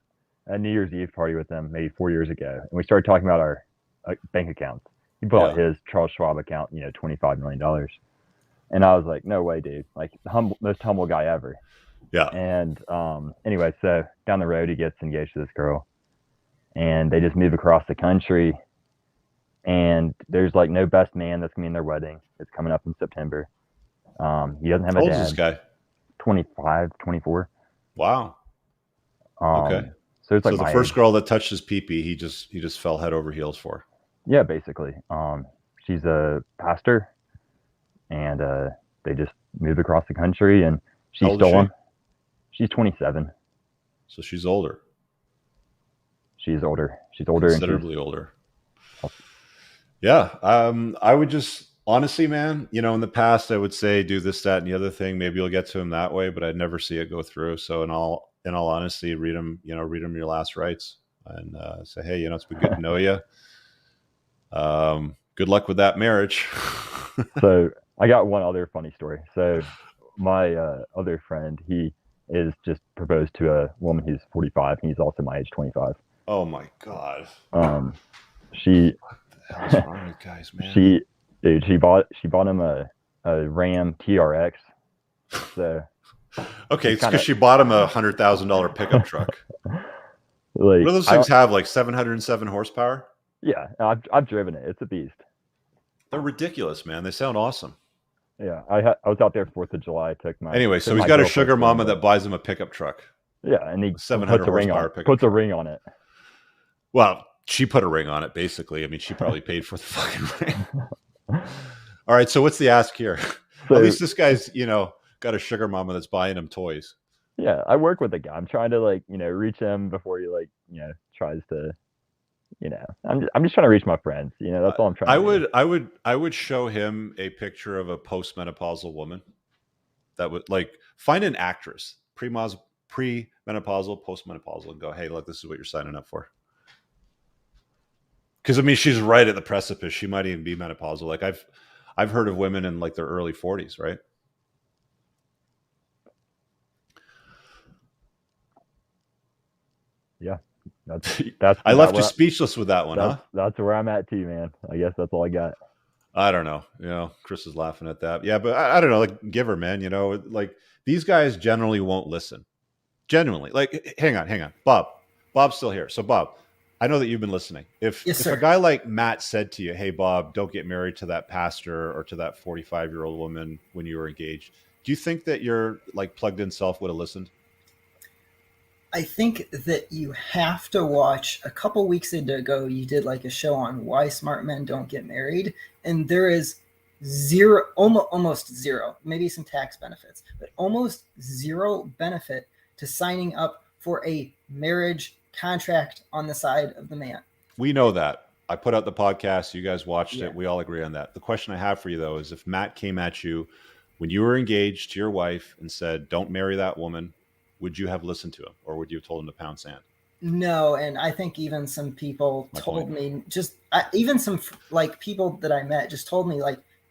Speaker 8: at a New Year's Eve party with them maybe 4 years ago, and we started talking about our bank accounts. He bought his Charles Schwab account, $25 million. And I was like, no way, dude. Like, the most humble guy ever.
Speaker 1: Yeah.
Speaker 8: And anyway, so down the road, he gets engaged to this girl. And they just move across the country. And there's like no best man that's going to be in their wedding. It's coming up in September. He doesn't have a dad.
Speaker 1: How old is this guy?
Speaker 8: 25, 24.
Speaker 1: Wow. Okay.
Speaker 8: So it's like
Speaker 1: the first girl that touched his pee-pee, he just fell head over heels for.
Speaker 8: Yeah, basically. She's a pastor, and they just moved across the country, and she's stolen. She's 27.
Speaker 1: So she's older.
Speaker 8: She's older. She's older.
Speaker 1: Considerably older. Yeah. I would just, honestly, man, in the past, I would say do this, that, and the other thing. Maybe you'll get to him that way, but I'd never see it go through. So in all honesty, read him your last rites. and say, hey, it's been good to know you. Good luck with that marriage.
Speaker 8: So I got one other funny story. So my other friend, he is just proposed to a woman who's 45, and he's also my age, 25.
Speaker 1: Oh my God.
Speaker 8: She.
Speaker 1: What the hell's wrong with guys, man?
Speaker 8: She bought him a Ram TRX. So.
Speaker 1: Okay, it's because she bought him a $100,000 pickup truck. What do those things have? Like 707 horsepower?
Speaker 8: Yeah, I've driven it. It's a beast.
Speaker 1: They're ridiculous, man. They sound awesome.
Speaker 8: Yeah, I was out there 4th of July.
Speaker 1: Anyway, so he's got a sugar mama that buys him a pickup truck.
Speaker 8: Yeah, and he
Speaker 1: 700 horsepower pickup
Speaker 8: puts a ring on it.
Speaker 1: Well, she put a ring on it, basically. I mean, she probably paid for the fucking ring. All right, so what's the ask here? So, at least this guy's, got a sugar mama that's buying him toys.
Speaker 8: Yeah, I work with the guy. I'm trying to reach him before he tries to, I'm just trying to reach my friends. That's all I'm trying to do.
Speaker 1: I would show him a picture of a postmenopausal woman that would find an actress, premenopausal, postmenopausal, and go, hey, look, this is what you're signing up for. Because I mean, she's right at the precipice. She might even be menopausal. Like I've heard of women in their early 40s, right?
Speaker 8: Yeah, that's.
Speaker 1: I left you speechless with that one, huh?
Speaker 8: That's where I'm at too, man. I guess that's all I got.
Speaker 1: I don't know. Chris is laughing at that. Yeah, but I don't know. Give her, man. These guys generally won't listen. Genuinely, hang on, Bob's still here. So, Bob, I know that you've been listening. If a guy like Matt said to you, "Hey, Bob, don't get married to that pastor or to that 45-year-old woman when you were engaged," do you think that your plugged-in self would have listened?
Speaker 7: I think that you have to watch. A couple weeks ago, you did a show on why smart men don't get married, and there is zero, almost zero, maybe some tax benefits, but almost zero benefit to signing up for a marriage contract on the side of the man.
Speaker 1: We know that. I put out the podcast. You guys watched it. We all agree on that. The question I have for you, though, is if Matt came at you when you were engaged to your wife and said, don't marry that woman, would you have listened to him, or would you have told him to pound sand?
Speaker 7: No, and I think even some people told me, even some people that I met just told me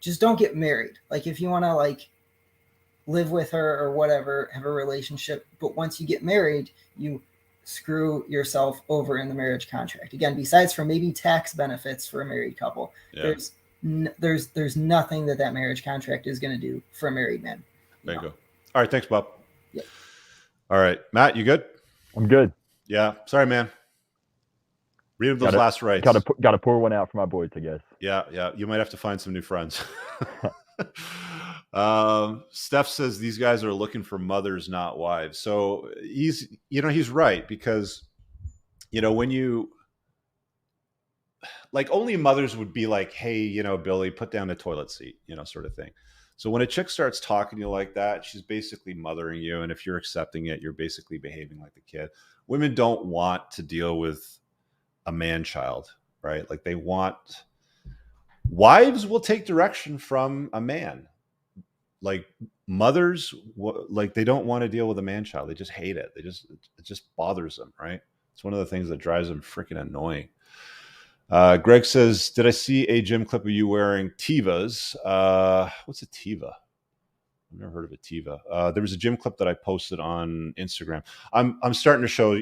Speaker 7: just don't get married. If you want to live with her or whatever, have a relationship, but once you get married, you screw yourself over in the marriage contract. Again, besides for maybe tax benefits for a married couple, there's nothing that marriage contract is going to do for a married man.
Speaker 1: Bingo. All right, thanks, Bob.
Speaker 7: Yep.
Speaker 1: All right, Matt, you good?
Speaker 8: I'm good.
Speaker 1: Yeah, sorry, man. Read those last rites.
Speaker 8: Got to pour one out for my boys, I guess.
Speaker 1: Yeah. You might have to find some new friends. Steph says these guys are looking for mothers, not wives. So he's right, because when you only mothers would be hey, Billy, put down the toilet seat, sort of thing. So when a chick starts talking to you like that, she's basically mothering you. And if you're accepting it, you're basically behaving like the kid. Women don't want to deal with a man-child, right? Wives will take direction from a man. Mothers, they don't want to deal with a man-child. They just hate it. It just bothers them, right? It's one of the things that drives them freaking annoying. Greg says, did I see a gym clip of you wearing Tevas? What's a Teva? I've never heard of a Teva. There was a gym clip that I posted on Instagram. I'm starting to show,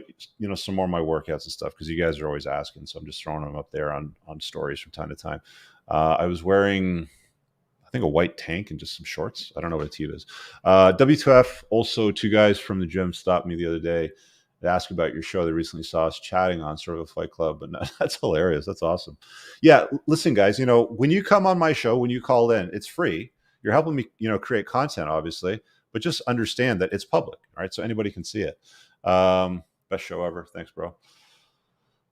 Speaker 1: some more of my workouts and stuff, because you guys are always asking. So I'm just throwing them up there on stories from time to time. I was wearing, I think, a white tank and just some shorts. I don't know what a Teva is. W2F, also 2 guys from the gym stopped me the other day. They asked about your show. They recently saw us chatting on Sort of a Fight Club, but that's hilarious. That's awesome. Yeah, listen, guys, when you come on my show, when you call in, it's free. You're helping me, create content, obviously, but just understand that it's public. All right, so anybody can see it. Best show ever. Thanks, bro.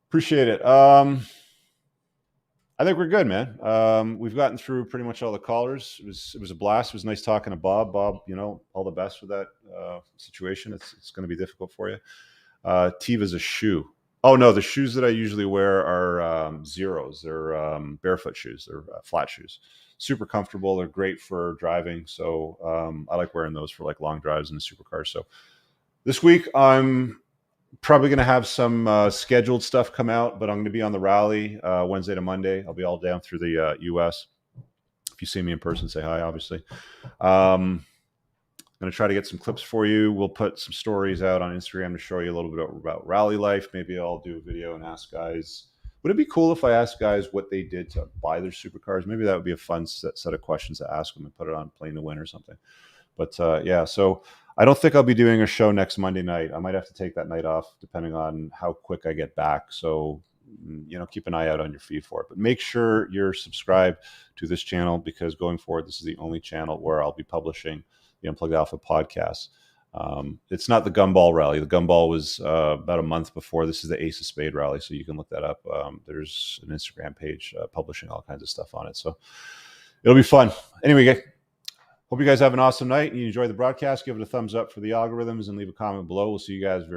Speaker 1: Appreciate it. I think we're good, man. We've gotten through pretty much all the callers. It was a blast. It was nice talking to Bob. Bob, all the best with that situation. It's going to be difficult for you. Teva's a shoe. Oh no, the shoes that I usually wear are Zeros. They're barefoot shoes. They're flat shoes. Super comfortable. They're great for driving. So I like wearing those for long drives in the supercar. So this week I'm Probably going to have some scheduled stuff come out, but I'm going to be on the rally Wednesday to Monday. I'll be all down through the US. If you see me in person, say hi, obviously. I'm going to try to get some clips for you. We'll put some stories out on Instagram to show you a little bit about rally life. Maybe I'll do a video and ask guys. Would it be cool if I asked guys what they did to buy their supercars? Maybe that would be a fun set of questions to ask them and put it on Plane to Win or something. But yeah, so I don't think I'll be doing a show next Monday night. I might have to take that night off depending on how quick I get back. So, keep an eye out on your feed for it. But make sure you're subscribed to this channel, because going forward, this is the only channel where I'll be publishing the Unplugged Alpha podcast. It's not the Gumball rally. The Gumball was about a month before. This is the Ace of Spade rally, so you can look that up. There's an Instagram page publishing all kinds of stuff on it. So it'll be fun. Anyway, guys, hope you guys have an awesome night and you enjoy the broadcast. Give it a thumbs up for the algorithms and leave a comment below. We'll see you guys very